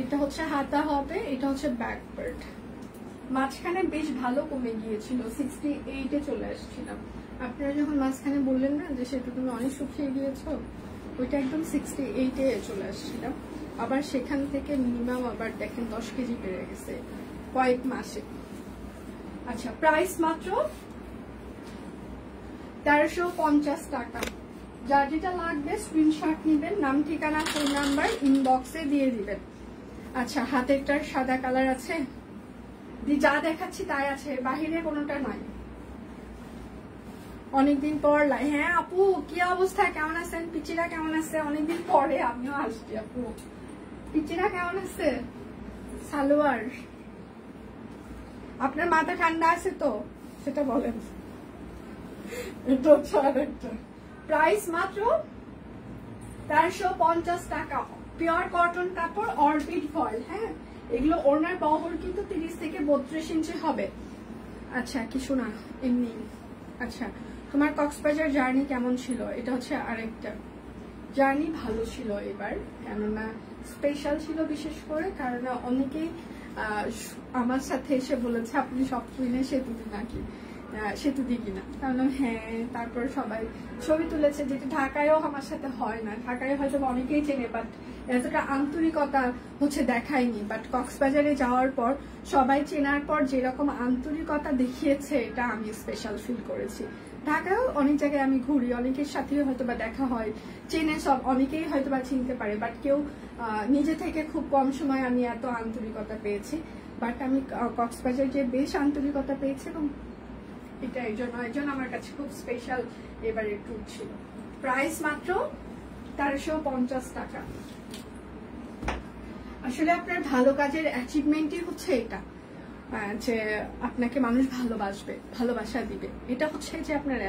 এটা হচ্ছে হাতা হবে, এটা হচ্ছে ব্যাক পার্ট। মাঝখানে বেশ ভালো কমে গিয়েছিল, 68-এ চলে আসছিলাম। আপনারা যখন মাঝখানে বললেন না যে সেটা তুমি অনেক শুকিয়ে গিয়েছো, ওইটা একদম 68-এ চলে আসছিলাম। আবার সেখান থেকে মিনিমাম আবার দেখেন 10 কেজি বেড়ে গেছে কয়েক মাসে। আচ্ছা, প্রাইস মাত্র 1350 টাকা। যার যেটা লাগবে স্ক্রিনশট নিবেন, নাম ঠিকানা ফোন নাম্বার ইনবক্সে দিয়ে দিবেন। আচ্ছা, হাতেরটার সাদা কালার আছে, যা দেখাচ্ছি তাই আছে, বাহিরে কোনোটা নাই। অনেকদিন পর হ্যাঁ আপু, কি অবস্থা, কেমন আছেন? পিচিরা কেমন আছে? অনেকদিন পরে আমিও আসছি আপু। পিচিরা কেমন আছে? সালোয়ার, আপনার মাথা ঠান্ডা আছে তো সেটা বলেন। এটা হচ্ছে আরেকটা। প্রাইস মাত্র 1350 টাকা। পিওর কটন কাপড়, অরবিট ফয়েল। হ্যাঁ, এগুলো ওড়নার বহর কিন্তু 30 থেকে 32 ইঞ্চি হবে। আচ্ছা, কিছু না এমনি। আচ্ছা, তোমার কক্সবাজার জার্নি কেমন ছিল? এটা হচ্ছে আরেকটা। জার্নি ভালো ছিল এবার, কেননা স্পেশাল ছিল বিশেষ করে, কারণ অনেকেই আমার সাথে এসে বলেছে আপনি সব কিনে সেতু নাকি সেতু দিই কিনা, কারণ হ্যাঁ, তারপর সবাই ছবি তুলেছে, যেটা ঢাকায়ও আমার সাথে হয় না। ঢাকায় হয়তো অনেকেই চেনে, বাট এতটা আন্তরিকতা হচ্ছে দেখায়নি। বাট কক্সবাজারে যাওয়ার পর সবাই চেনার পর যেরকম আন্তরিকতা দেখিয়েছে, এটা আমি স্পেশাল ফিল করেছি। ঢাকায়ও অনেক জায়গায় আমি ঘুরি, অনেকের সাথেও হয়তো বা দেখা হয়, চেনে সব, অনেকেই হয়তো বা চিনতে পারে, বাট কেউ নিজে থেকে খুব কম সময় আমি এত আন্তরিকতা পেয়েছি। বাট আমি কক্সবাজার যে বেশ আন্তরিকতা পেয়েছি, এবং এটা এই জন্য আমার কাছে খুব স্পেশাল এবারের ট্যুর ছিল। প্রাইস মাত্র 1350 টাকা। আসলে আপনার ভালো কাজের অ্যাচিভমেন্টই হচ্ছে এটা, যে আপনাকে মানুষ ভালোবাসবে, ভালোবাসা দিবে। এটা হচ্ছে যে আপনার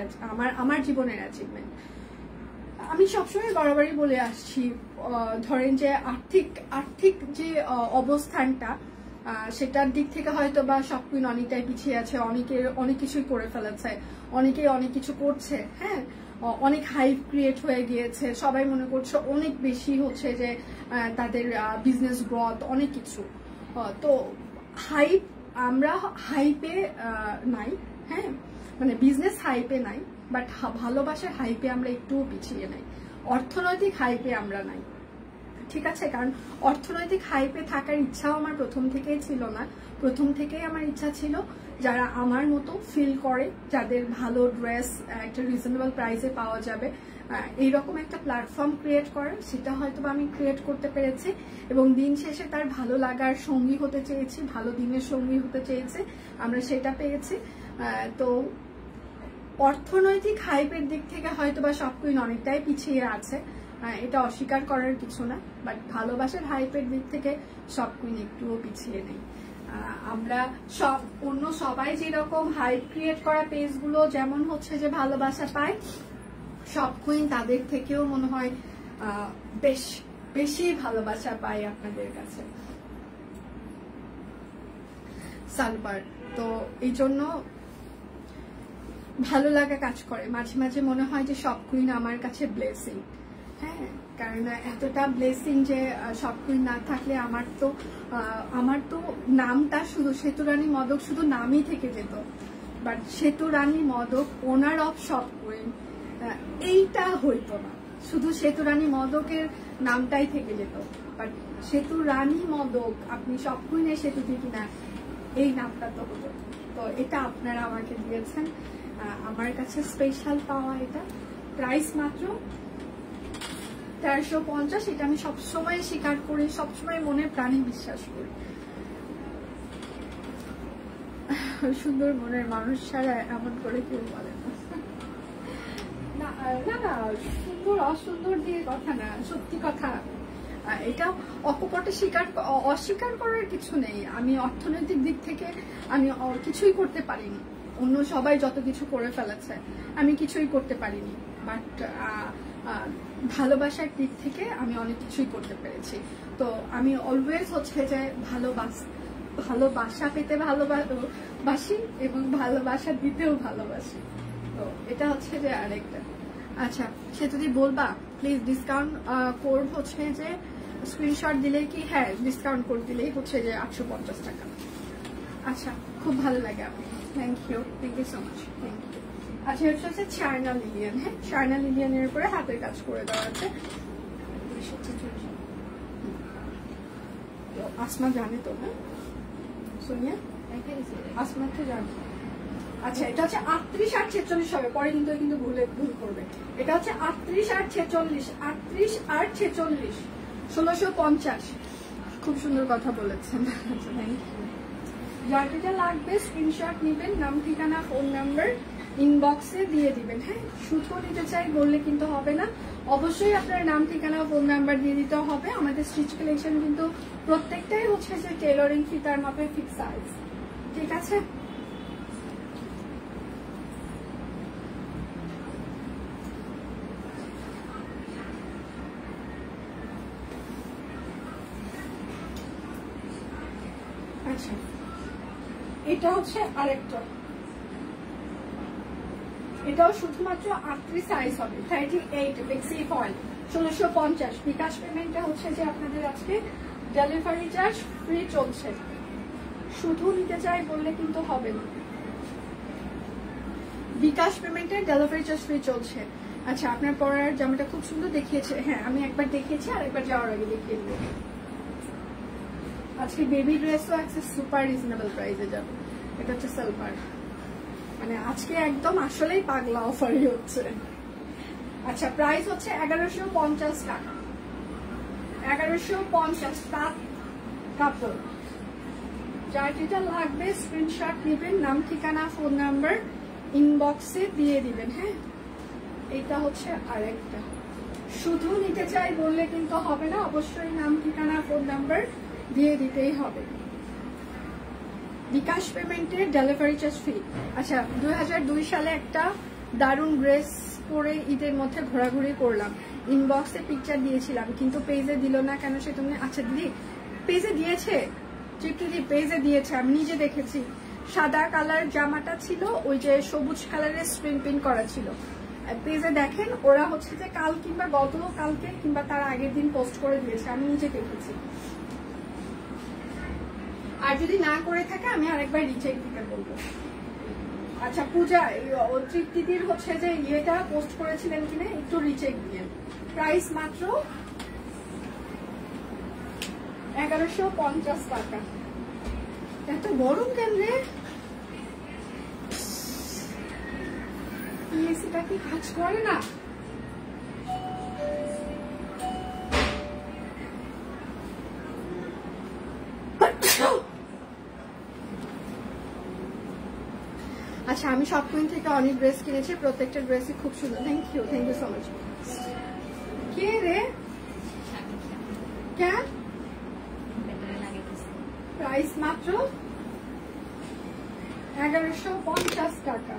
আমার জীবনের অ্যাচিভমেন্ট। আমি সবসময় বরাবরই বলে আসছি, ধরেন যে আর্থিক যে অবস্থানটা, সেটার দিক থেকে হয়তো বা সব কুইন অনেকটাই পিছিয়ে আছে, অনেক কিছুই করে ফেলেছে, অনেকেই অনেক কিছু করছে। হ্যাঁ, অনেক হাইপ ক্রিয়েট হয়ে গিয়েছে, সবাই মনে করছে অনেক বেশি হচ্ছে যে তাদের বিজনেস গ্রোথ, অনেক কিছু। তো আমরা হাইপে নাই। হ্যাঁ, মানে বিজনেস হাইপে নাই, বাট ভালোবাসার হাইপে আমরা একটুও পিছিয়ে নাই। অর্থনৈতিক হাইপে আমরা নাই, ঠিক আছে? কারণ অর্থনৈতিক হাইপে থাকার ইচ্ছাও আমার প্রথম থেকেই ছিল না। প্রথম থেকেই আমার ইচ্ছা ছিল যারা আমার মতো ফিল করে, যাদের ভালো ড্রেস একটা রিজনেবল প্রাইসে পাওয়া যাবে, এইরকম একটা প্ল্যাটফর্ম ক্রিয়েট করার। সেটা হয়তো আমি ক্রিয়েট করতে পেরেছি, এবং দিন শেষে তার ভালো লাগার সঙ্গী হতে চেয়েছি, ভালো দিনের সঙ্গী হতে চেয়েছি, আমরা সেটা পেয়েছি। তো অর্থনৈতিক হাইপের দিক থেকে হয়তো বা সব কুইন অনেকটাই পিছিয়ে আছে, এটা অস্বীকার করার কিছু না। বাট ভালোবাসার হাইপের দিক থেকে সব কুইন একটুও পিছিয়ে নেই। আমরা অন্য সবাই যেরকম হাইপ ক্রিয়েট করা পেজগুলো যেমন হচ্ছে যে ভালোবাসা পায়, সব কুইন তাদের থেকেও মনে হয় বেশি ভালোবাসা পায় আপনাদের কাছে। সালবার তো এই জন্য ভালো লাগা কাজ করে। মাঝে মাঝে মনে হয় যে সব কুইন আমার কাছে ব্লেসিং। হ্যাঁ, কারণ এতটা ব্লেসিং যে সব কুইন না থাকলে আমার তো নামটা শুধু সেতুরানী মদক শুধু নামই থেকে যেত। বাট সেতুরানী মদক ওনার অফ সব কুইন এইটা হইতো না, শুধু সেতুরানী মদকের নামটাই থেকে যেত। বাট সেতুরানী মদক আপনি সব কুইনের সেতু কিনা এই নামটা তো হতো। তো এটা আপনারা আমাকে দিয়েছেন, আমার কাছে স্পেশাল পাওয়া এটা। প্রাইস মাত্র 1350। এটা আমি সবসময় স্বীকার করি, সবসময় মনে প্রাণে বিশ্বাস করি। সুন্দর মনের মানুষ ছাড়া এমন করে কেউ বলে না। না, সুন্দর অসুন্দর দিয়ে কথা না, সত্যি কথা। এটা অকপটে অস্বীকার করার কিছু নেই। আমি অর্থনৈতিক দিক থেকে আমি কিছুই করতে পারিনি, অন্য সবাই যত কিছু করে ফেলেছে আমি কিছুই করতে পারিনি। বাট ভালোবাসার দিক থেকে আমি অনেক কিছুই করতে পেরেছি। তো আমি অলওয়েজ হচ্ছে যে ভালোবাসা পেতে ভালোবাসি এবং ভালোবাসা দিতেও ভালোবাসি। তো এটা হচ্ছে যে আরেকটা। আচ্ছা, সে যদি বলবা প্লিজ ডিসকাউন্ট কোড হচ্ছে যে স্ক্রিনশট দিলেই কি, হ্যাঁ ডিসকাউন্ট কোড দিলেই হচ্ছে যে 850 টাকা। আচ্ছা, খুব ভালো লাগে আপনি, thank you so much, thank you. আচ্ছা, এটা হচ্ছে চায়না লিলিয়ান। হ্যাঁ, চায়না লিলিয়ানের উপরে হাতের কাজ করে দেওয়া আছে। আসমা জানে তো? হ্যাঁ সোনিয়া, আসমা তো জানে। আচ্ছা, এটা হচ্ছে 38 আর 46 হবে, পরে কিন্তু ভুল করবে। এটা হচ্ছে 38 আর 46, 38 আর 46, 1650। খুব সুন্দর কথা বলেছেন। আচ্ছা, থ্যাংক ইউ। যার যেটা লাগবে স্ক্রিনশট নেবেন, নাম ঠিকানা ফোন নাম্বার ইনবক্সে দিয়ে দিবেন। হ্যাঁ, শুধু নিতে চাই বললে কিন্তু হবে না, অবশ্যই আপনার নাম ঠিকানা ফোন নাম্বার দিয়ে দিতে হবে। আমাদের স্টিচ কালেকশন কিন্তু প্রত্যেকটাই হচ্ছে যে টেলরিং ফিতার মাপে ফিক্স সাইজ, ঠিক আছে? আচ্ছা, এটা হচ্ছে আরেকটা, এটাও শুধুমাত্র 38 সাইজ হবে, 38 বেক্সি ফয়েল, 1650। বিকাশ পেমেন্টটা হচ্ছে যে আপনাদের আজকে ডেলিভারি চার্জ ফ্রি চলছে, শুধু নিতে চাই বললে কিন্তু হবে না। বিকাশ পেমেন্টের ডেলিভারি চার্জ ফ্রি চলছে। আচ্ছা, আপনার পরার জামাটা খুব সুন্দর দেখিয়েছে। হ্যাঁ, আমি একবার দেখিয়েছি, আর একবার যাওয়ার আগে দেখিয়ে দেবো। আজকে বেবি ড্রেসও আছে সুপার রিজনেবল প্রাইসে যাবে। এটা হচ্ছে সালভার, মানে আজকে একদম আসলেই পাগলা অফারই হচ্ছে। আচ্ছা, প্রাইস হচ্ছে 1150 টাকা, 1150 তাঁত কাপড়। যার যেটা লাগবে স্ক্রিনশট নেবেন, নাম ঠিকানা ফোন নাম্বার ইনবক্সে দিয়ে দিবেন। হ্যাঁ, এটা হচ্ছে আরেকটা, শুধু নিতে চাই বললে কিন্তু হবে না, অবশ্যই নাম ঠিকানা ফোন নাম্বার দিয়ে দিতেই হবে। বিকাশ পেমেন্টের ডেলিভারি চার্জ ফ্রি। আচ্ছা, 2002 সালে একটা দারুণ ড্রেস পরে ঈদের মধ্যে ঘোরাঘুরি করলাম, ইনবক্সে পিকচার দিয়েছিলাম, কিন্তু পেজে দিল না কেন সে তুমি? আচ্ছা দিদি, পেজে দিয়েছে, চিত্রিদি পেজে দিয়েছে, আমি নিজে দেখেছি। সাদা কালার জামাটা ছিল, ওই যে সবুজ কালারের স্ক্রিন প্রিন্ট করা ছিল। পেজে দেখেন, ওরা হচ্ছে যে কাল কিংবা গতকালকে কিংবা তার আগের দিন পোস্ট করে দিয়েছে, আমি নিজে দেখেছি। আর যদি না করে থাকে আমি আরেকবার রিচেক দিতে বলবো। আচ্ছা, পূজা তৃপ্তিদির হচ্ছে যে ইয়েটা পোস্ট করেছিলেন কিনা একটু রিচেক দিয়ে। প্রাইস মাত্র 1150 টাকা। এত গরম কেন রে? এসিটা কি কাজ করে না? আচ্ছা, আমি শপ কুইন থেকে অনেক ড্রেস কিনেছি, প্রত্যেকটা ড্রেসই খুব সুন্দর। Thank you so much. কে রে? কেন? প্রাইস মাত্র 1150 টাকা।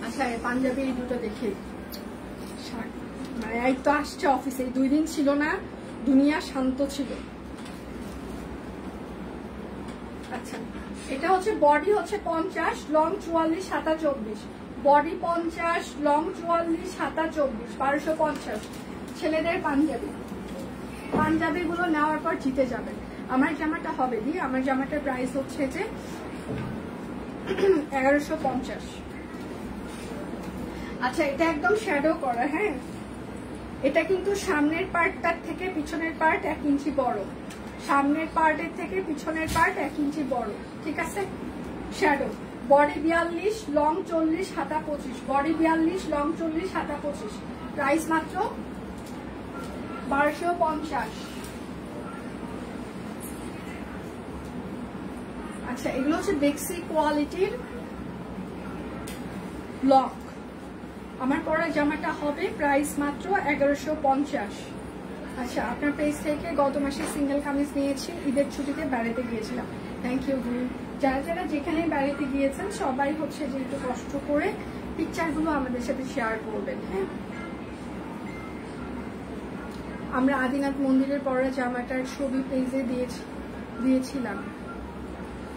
আচ্ছা, পাঞ্জাবি এই দুটো দেখে মানে এই তো আসছে অফিসে, 2 দিন ছিল না, দুনিয়া শান্ত ছিল। আচ্ছা, এটা হচ্ছে বডি হচ্ছে 50, লং 44, হাতা 24। বডি 50, লং 44, হাতা 24, 1250। ছেলেদের পাঞ্জাবি গুলো নেওয়ার পর জিতে যাবে। আমার জামাটা হবে দি, আমার জামাটার প্রাইস হচ্ছে যে 1150। আচ্ছা, এটা একদম শ্যাডো করা। হ্যাঁ, এটা কিন্তু সামনের পার্টটার থেকে পিছনের পার্ট 1 ইঞ্চি বড়, সামনের পার্টের থেকে পিছনের পার্ট 1 ইঞ্চি বড়, ঠিক আছে? শ্যাডো। বডি 42, লং 40, হাতা 25। বডি 42, লং 40, হাতা 25। প্রাইস মাত্র 1250। আচ্ছা, এগুলো হচ্ছে বেক্সি কোয়ালিটির ব্লক। আমার পরা জামাটা হবে প্রাইস মাত্র 1150। আচ্ছা, আপনার পেজ থেকে গত মাসে সিঙ্গেল কামিজ নিয়েছি, ঈদের ছুটিতে বেড়াতে গিয়েছিলাম। Thank you. যারা যারা যেখানে বেড়াতে গিয়েছেন সবাই হচ্ছে যে একটু কষ্ট করে পিকচারগুলো আমাদের সাথে শেয়ার করবেন। হ্যাঁ, আমরা আদিনাথ মন্দিরের পরে জামাটার ছবি পেজে দিয়েছিলাম।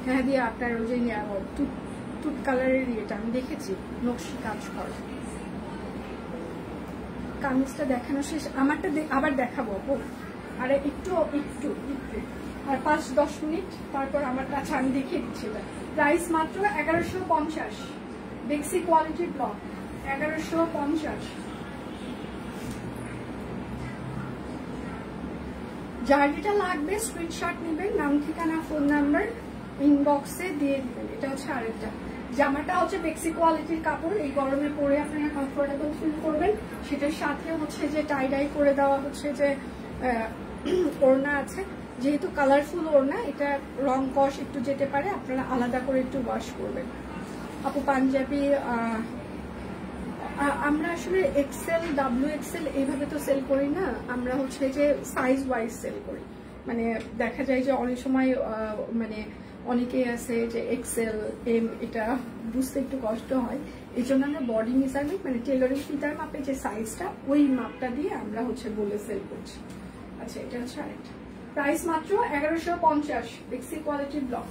হ্যাঁ দিয়ে আপনার ওই যে টুট কালারের ইয়েটা আমি দেখেছি, নকশি কাজ করা। কামিজটা দেখানো শেষ, আমারটা আবার দেখাবো। আর একটু আর 5-10 মিনিট তারপর আমার কাছে আমি দেখিয়ে দিচ্ছি। প্রাইস মাত্র 1150, বেক্সি কোয়ালিটির ব্লক 1150। যার যেটা লাগবে স্ক্রিনশট নেবেন, নাম ঠিকানা ফোন নাম্বার ইনবক্সে দিয়ে দিবেন। এটা হচ্ছে আরেকটা জামাটা হচ্ছে বেক্সি কোয়ালিটির কাপড়, এই গরমে পরে আপনারা কমফোর্টেবল ফিল করবেন। সেটার সাথে হচ্ছে যে টাই ডাই করে দেওয়া হচ্ছে যে ওড়না আছে, যেহেতু কালারফুল ওড়না, এটা রং কষ একটু যেতে পারে, আপনারা আলাদা করে একটু ওয়াশ করবেন। আপু পাঞ্জাবি আমরা আসলে এক্সেল WXL এইভাবে তো সেল করি না, আমরা হচ্ছে যে সাইজ ওয়াইজ সেল করি। মানে দেখা যায় যে অনেক সময় মানে অনেকেই আছে যে XL M এটা বুঝতে একটু কষ্ট হয়, এই জন্য আমরা বডি মেজারমেন্ট মানে টেলরিং ফিতার মাপে যে সাইজটা ওই মাপটা দিয়ে আমরা হচ্ছে বলে সেল করছি। আচ্ছা এটা হচ্ছে আরেকটা, প্রাইস মাত্র 1150, বেক্সি কোয়ালিটির ব্লক।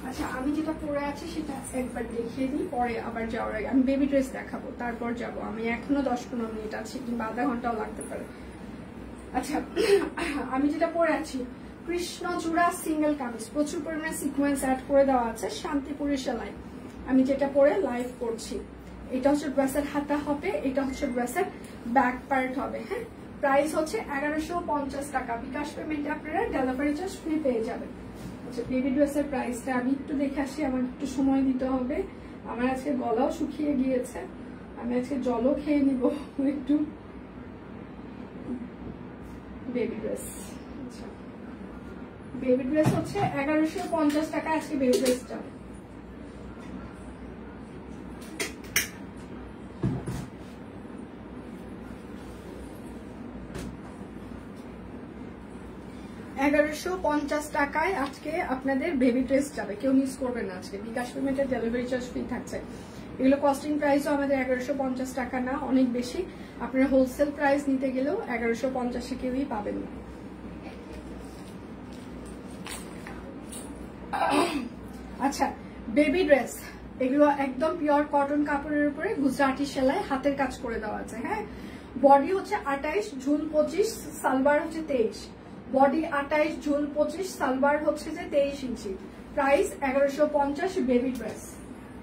আচ্ছা আমি যেটা পরে আছি সেটা একবার দেখিয়ে দিই, পরে আবার যাওয়ার আগে আমি বেবি ড্রেস দেখাবো, তারপর যাব। আমি এখনো 10-15 মিনিট আছে, কিংবা আধা ঘন্টাও লাগতে পারে। আচ্ছা আমি যেটা পরে আছি কৃষ্ণচূড়া সিঙ্গেল কামিজ, প্রচুর পরিমাণে সিকোয়েন্স অ্যাড করে দেওয়া আছে, শান্তিপুরি সেলাই। আমি যেটা পরে লাইভ করছি, এটা হচ্ছে ড্রেসের হাতা হবে, এটা হচ্ছে ড্রেসের ব্যাক পার্ট হবে। হ্যাঁ, প্রাইস হচ্ছে 1150 টাকা। বিকাশ পেমেন্টে আপনারা ডেলিভারি চার্জ ফ্রি পেয়ে যাবেন। আচ্ছা বেবি ড্রেসের প্রাইসটা আমি একটু দেখে আসি, আমার একটু সময় দিতে হবে। আমার আজকে গলাও শুকিয়ে গিয়েছে, আমি আজকে জলও খেয়ে নিব একটু। বেবি ড্রেস, আচ্ছা বেবি ড্রেস হচ্ছে 1150 টাকা আজকে বেবি ড্রেসটা। $1150 টাকায় আজকে আপনাদের বেবি ড্রেস যাবে, কেউ মিস করবেন না। আজকে বিকাশ পেমেন্টের ডেলিভারি চার্জ ফ্রি থাকছে। এগুলো কস্টিং প্রাইসও আমাদের 1150 টাকা না, অনেক বেশি। আপনারা হোলসেল প্রাইস নিতে গেলেও 1150-এ কেউই পাবেন না। আচ্ছা বেবি ড্রেস, এগুলো একদম পিওর কটন কাপড়ের উপরে গুজরাটি সেলাই, হাতের কাজ করে দেওয়া আছে। হ্যাঁ, বডি হচ্ছে 28, ঝুল 25, সালোয়ার হচ্ছে 23। বডি 28, ঝুল 25, সালোয়ার হচ্ছে যে 23 ইঞ্চি। Price 1150, baby dress.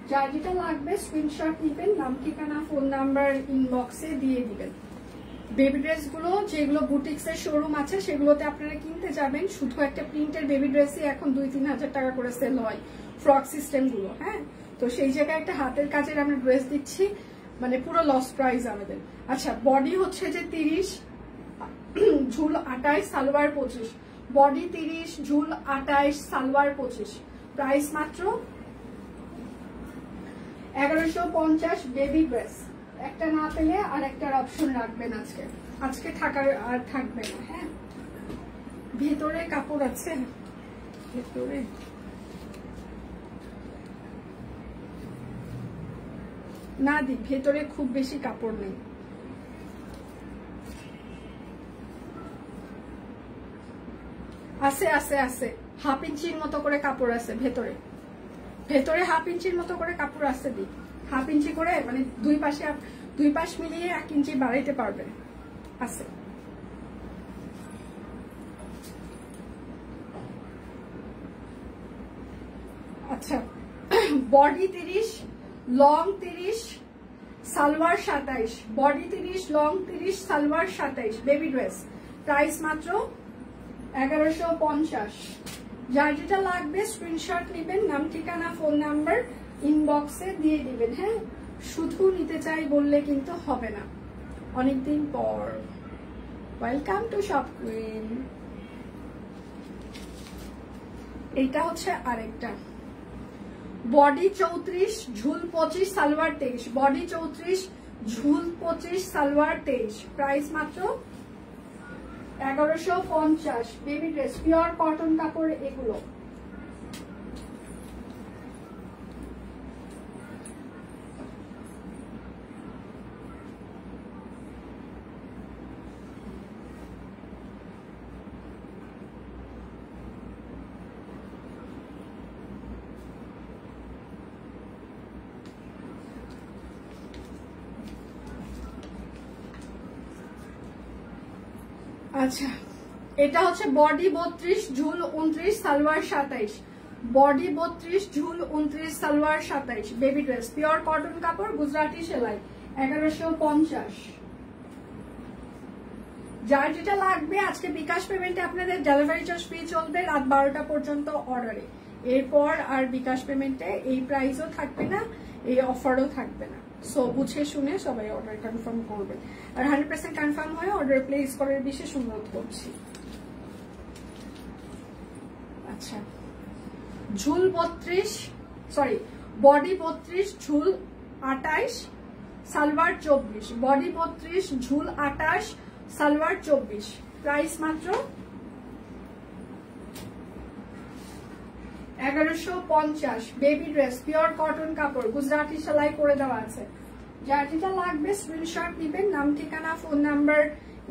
যার যেটা লাগবে স্ক্রিনশট নিবেন, নাম ঠিকানা ফোন নাম্বার ইনবক্সে দিয়ে দিবেন। বেবি ড্রেসগুলো যেগুলো বুটিক্সের শোরুম আছে সেগুলোতে আপনারা কিনতে যাবেন, শুধু একটা প্রিন্টের বেবি ড্রেসই এখন 2-3 হাজার টাকা করে সেল হয়, ফ্রক সিস্টেম গুলো। হ্যাঁ, তো সেই জায়গায় একটা হাতের কাজের আমরা ড্রেস দিচ্ছি, মানে পুরো লস প্রাইস আমাদের। আচ্ছা বডি হচ্ছে যে 30, ঝুল 28, সালোয়ার 25। বডি 30, ঝুল 28, সালোয়ার 25। প্রাইস মাত্র 1150, বেবি ড্রেস। একটা না পেলে আর একটার অপশন রাখবেন আজকে, আজকে থাকার আর থাকবে না। হ্যাঁ, ভেতরে কাপড় আছে, ভেতরে না দি, ভেতরে খুব বেশি কাপড় নেই। আছে আছে আছে, 1/2 ইঞ্চির মতো করে কাপড় আছে ভেতরে, ভেতরে 1/2 ইঞ্চির মতো করে কাপড় আছে। দি 1/2 ইঞ্চি করে, মানে দুই পাশ মিলিয়ে 1 ইঞ্চি বাড়াইতে পারবেন, আছে। আচ্ছা body 30, long 30, salwar 27। Body 30, long 30, salwar 27, baby dress. Price মাত্র 1150। যার যেটা লাগবে স্ক্রিনশট নেবেন, নাম ঠিকানা ফোন নাম্বার ইনবক্সে দিয়ে দিবেন। হ্যাঁ, শুধু নিতে চাই বললে কিন্তু হবে না। অনেকদিন পর, ওয়েলকাম টু শপ কুইন। এইটা হচ্ছে আরেকটা, বডি 34, ঝুল 25, সালোয়ার 23। বডি 34, ঝুল 25, সালোয়ার 23। প্রাইস মাত্র 1150, বেবি ড্রেস, পিওর কটন কাপড় এগুলো। আচ্ছা, এটা হচ্ছে বডি 32, ঝুল 29, সালোয়ার 27। বডি 32, ঝুল 29, salwar 27। Baby dress, pure cotton কাপড়, গুজরাটি সেলাই, 1150। যার যেটা লাগবে আজকে বিকাশ পেমেন্টে আপনাদের ডেলিভারি চার্জ ফ্রি চলবে রাত 12টা পর্যন্ত অর্ডারে। এরপর আর বিকাশ পেমেন্টে এই প্রাইসও থাকবে না, এই অফারও থাকবে না। সো বুঝে শুনে সবাই অর্ডার কনফার্ম করবেন, আর 100% কনফার্ম হয়ে অর্ডার প্লেস করার বিশেষ অনুরোধ করছি। আচ্ছা, ঝুল 32, সরি বডি 32, ঝুল 28, সালোয়ার 24। বডি 32, ঝুল 28, সালোয়ার 24। প্রাইস মাত্র 1150। বেবি ড্রেস, পিওর কটন কাপড়, গুজরাটি সেলাই করে দেওয়া আছে। যার যেটা লাগবে স্ক্রিনশট দিবেন, নাম ঠিকানা ফোন নাম্বার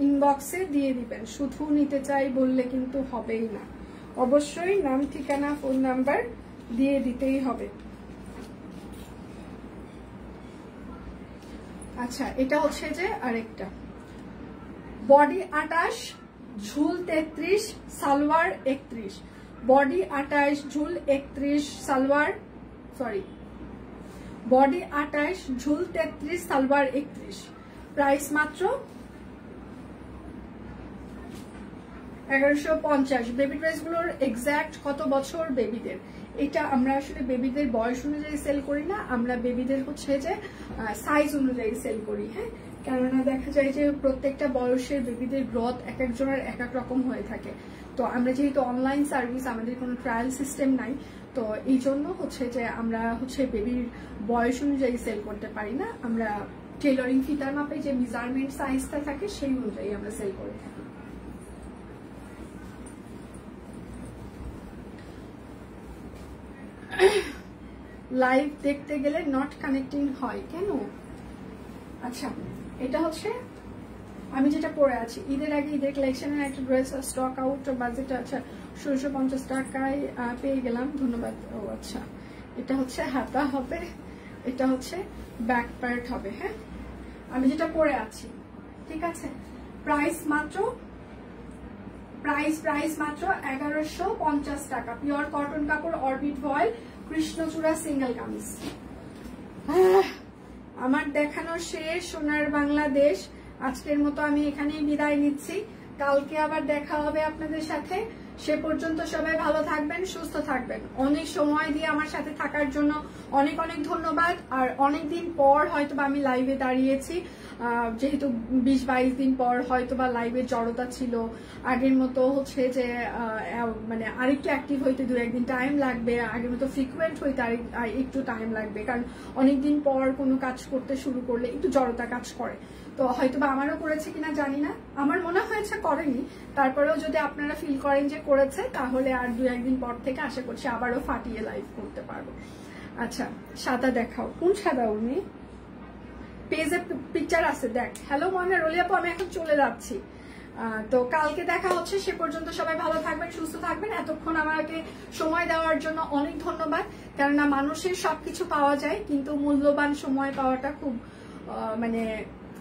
ইনবক্সে দিয়ে দিবেন। শুধু নিতে চাই বললে কিন্তু হবেই না, অবশ্যই নাম ঠিকানা ফোন নাম্বার দিয়ে দিতেই হবে। আচ্ছা, এটা হচ্ছে যে আরেকটা বডি 28, ঝুল 33, সালোয়ার 31। বডি 28, ঝুল 31, সালোয়ার সরি বডি 28, ঝুল 33, সালোয়ার 31। প্রাইস মাত্র 1150। বেবি ড্রেস গুলোর এক্সাক্ট কত বছর বেবিদের, এটা আমরা আসলে বেবিদের বয়স অনুযায়ী সেল করি না, আমরা বেবিদের হচ্ছে যে সাইজ অনুযায়ী সেল করি। হ্যাঁ, কেননা দেখা যায় যে প্রত্যেকটা বয়সের বেবিদের গ্রোথ এক একজনের এক এক রকম হয়ে থাকে। তো আমরা যেহেতু অনলাইন সার্ভিস, আমাদের কোনো ট্রায়াল সিস্টেম নাই, তো এই জন্য হচ্ছে যে আমরা হচ্ছে বেবির বয়স অনুযায়ী সেল করতে পারি না। আমরা টেলরিং ফিতার মাপে যে মেজারমেন্ট সাইজটা থাকে সেই অনুযায়ী আমরা সেল করে থাকি। লাইভ দেখতে গেলে নট কানেক্টিং হয় কেন? আচ্ছা, এটা হচ্ছে আমি যেটা পরে আছি, ঈদের আগে ঈদের কালেকশনের একটা ড্রেস স্টক আউট, বাজেট আচ্ছা 1650 টাকায় পেয়ে গেলাম, ধন্যবাদ। ও আচ্ছা, এটা হচ্ছে হাতা হবে, এটা হচ্ছে ব্যাক পার্ট হবে। হ্যাঁ, আমি যেটা পরে আছি, ঠিক আছে। প্রাইস মাত্র 1150 টাকা। পিওর কটন কাপড়, অরবিট ভয়েল, কৃষ্ণচূড়া সিঙ্গেল কামিজ। আমার দেখানো শেষ সোনার বাংলাদেশ। আজকের মতো আমি এখানেই বিদায় নিচ্ছি, কালকে আবার দেখা হবে আপনাদের সাথে। সে পর্যন্ত সবাই ভালো থাকবেন, সুস্থ থাকবেন। অনেক সময় দিয়ে আমার সাথে থাকার জন্য অনেক অনেক ধন্যবাদ। আর অনেকদিন পর হয়তোবা আমি লাইভে দাঁড়িয়েছি, যেহেতু 20-22 দিন পর হয়তোবা লাইভে জড়তা ছিল। আগের মতো হচ্ছে যে মানে আরেকটু অ্যাক্টিভ হইতে 2-1 দিন টাইম লাগবে, আগের মতো ফ্রিকুয়েন্ট হইতে একটু টাইম লাগবে, কারণ অনেকদিন পর কোনো কাজ করতে শুরু করলে একটু জড়তা কাজ করে। তো হয়তোবা আমারও করেছে কিনা জানি না, আমার মনে হয়েছে করেনি। তারপরেও যদি আপনারা ফিল করেন যে করেছে, তাহলে আর 2-1 দিন পর থেকে আশা করছি আবারও ফাটিয়ে লাইভ করতে পারবো। আচ্ছা, সাদা দেখাও, কোন সাদা? উনি পেজে পিকচার আছে, দেখ। হ্যালো ময়না রলি আপু, আমি এখন চলে যাচ্ছি। তো কালকে দেখা হচ্ছে, সে পর্যন্ত সবাই ভালো থাকবেন, সুস্থ থাকবেন। এতক্ষণ আমাকে সময় দেওয়ার জন্য অনেক ধন্যবাদ। কেননা মানুষের সবকিছু পাওয়া যায়, কিন্তু মূল্যবান সময় পাওয়াটা খুব মানে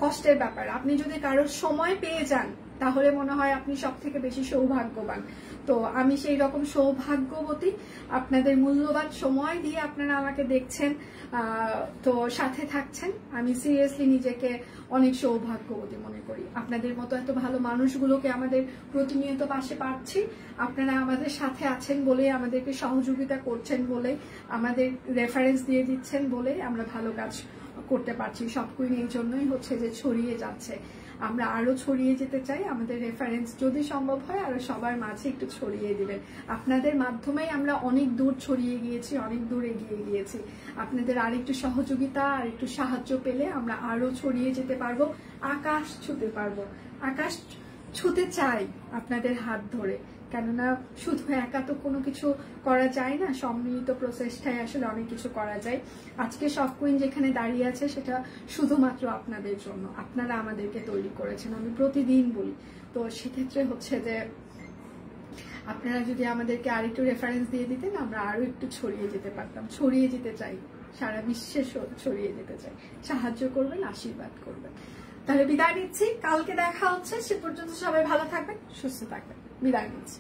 কষ্টের ব্যাপার। আপনি যদি কারোর সময় পেয়ে যান, তাহলে মনে হয় আপনি সব থেকে বেশি সৌভাগ্যবান। তো আমি সেই রকম সৌভাগ্যবতী, আপনাদের মূল্যবান সময় দিয়ে আপনারা আমাকে দেখছেন, তো সাথে থাকছেন। আমি সিরিয়াসলি নিজেকে অনেক সৌভাগ্যবতী মনে করি। আপনাদের মতো এত ভালো মানুষগুলোকে আমাদের প্রতিনিয়ত পাশে পাচ্ছি। আপনারা আমাদের সাথে আছেন বলে, আমাদেরকে সহযোগিতা করছেন বলে, আমাদের রেফারেন্স দিয়ে দিচ্ছেন বলে আমরা ভালো কাজ করতে পারছি। সবকুই এই জন্যই হচ্ছে যে ছড়িয়ে যাচ্ছে। আমরা আরো ছড়িয়ে যেতে চাই। আমাদের রেফারেন্স যদি সম্ভব হয় আরো সবার মাঝে একটু ছড়িয়ে দিবেন। আপনাদের মাধ্যমেই আমরা অনেক দূর ছড়িয়ে গিয়েছি, অনেক দূর এগিয়ে গিয়েছি। আপনাদের আর একটু সহযোগিতা, আর একটু সাহায্য পেলে আমরা আরো ছড়িয়ে যেতে পারবো, আকাশ ছুতে পারবো। আকাশ ছুতে চাই আপনাদের হাত ধরে, কেননা শুধু একা তো কোনো কিছু করা যায় না, সম্মিলিত প্রচেষ্টায় আসলে অনেক কিছু করা যায়। আজকে সব কুইন যেখানে দাঁড়িয়ে আছে সেটা শুধুমাত্র আপনাদের জন্য, আপনারা আমাদেরকে তৈরি করেছেন, আমি প্রতিদিন বলি। তো সেক্ষেত্রে হচ্ছে যে আপনারা যদি আমাদেরকে আরেকটু রেফারেন্স দিয়ে দিতেন, আমরা আরো একটু ছড়িয়ে যেতে পারতাম। ছড়িয়ে যেতে চাই, সারা বিশ্বে ছড়িয়ে যেতে চাই। সাহায্য করবেন, আশীর্বাদ করবেন। তাহলে বিদায় নিচ্ছি, কালকে দেখা হচ্ছে। সে পর্যন্ত সবাই ভালো থাকবেন, সুস্থ থাকবেন। বিদায় নিচ্ছি।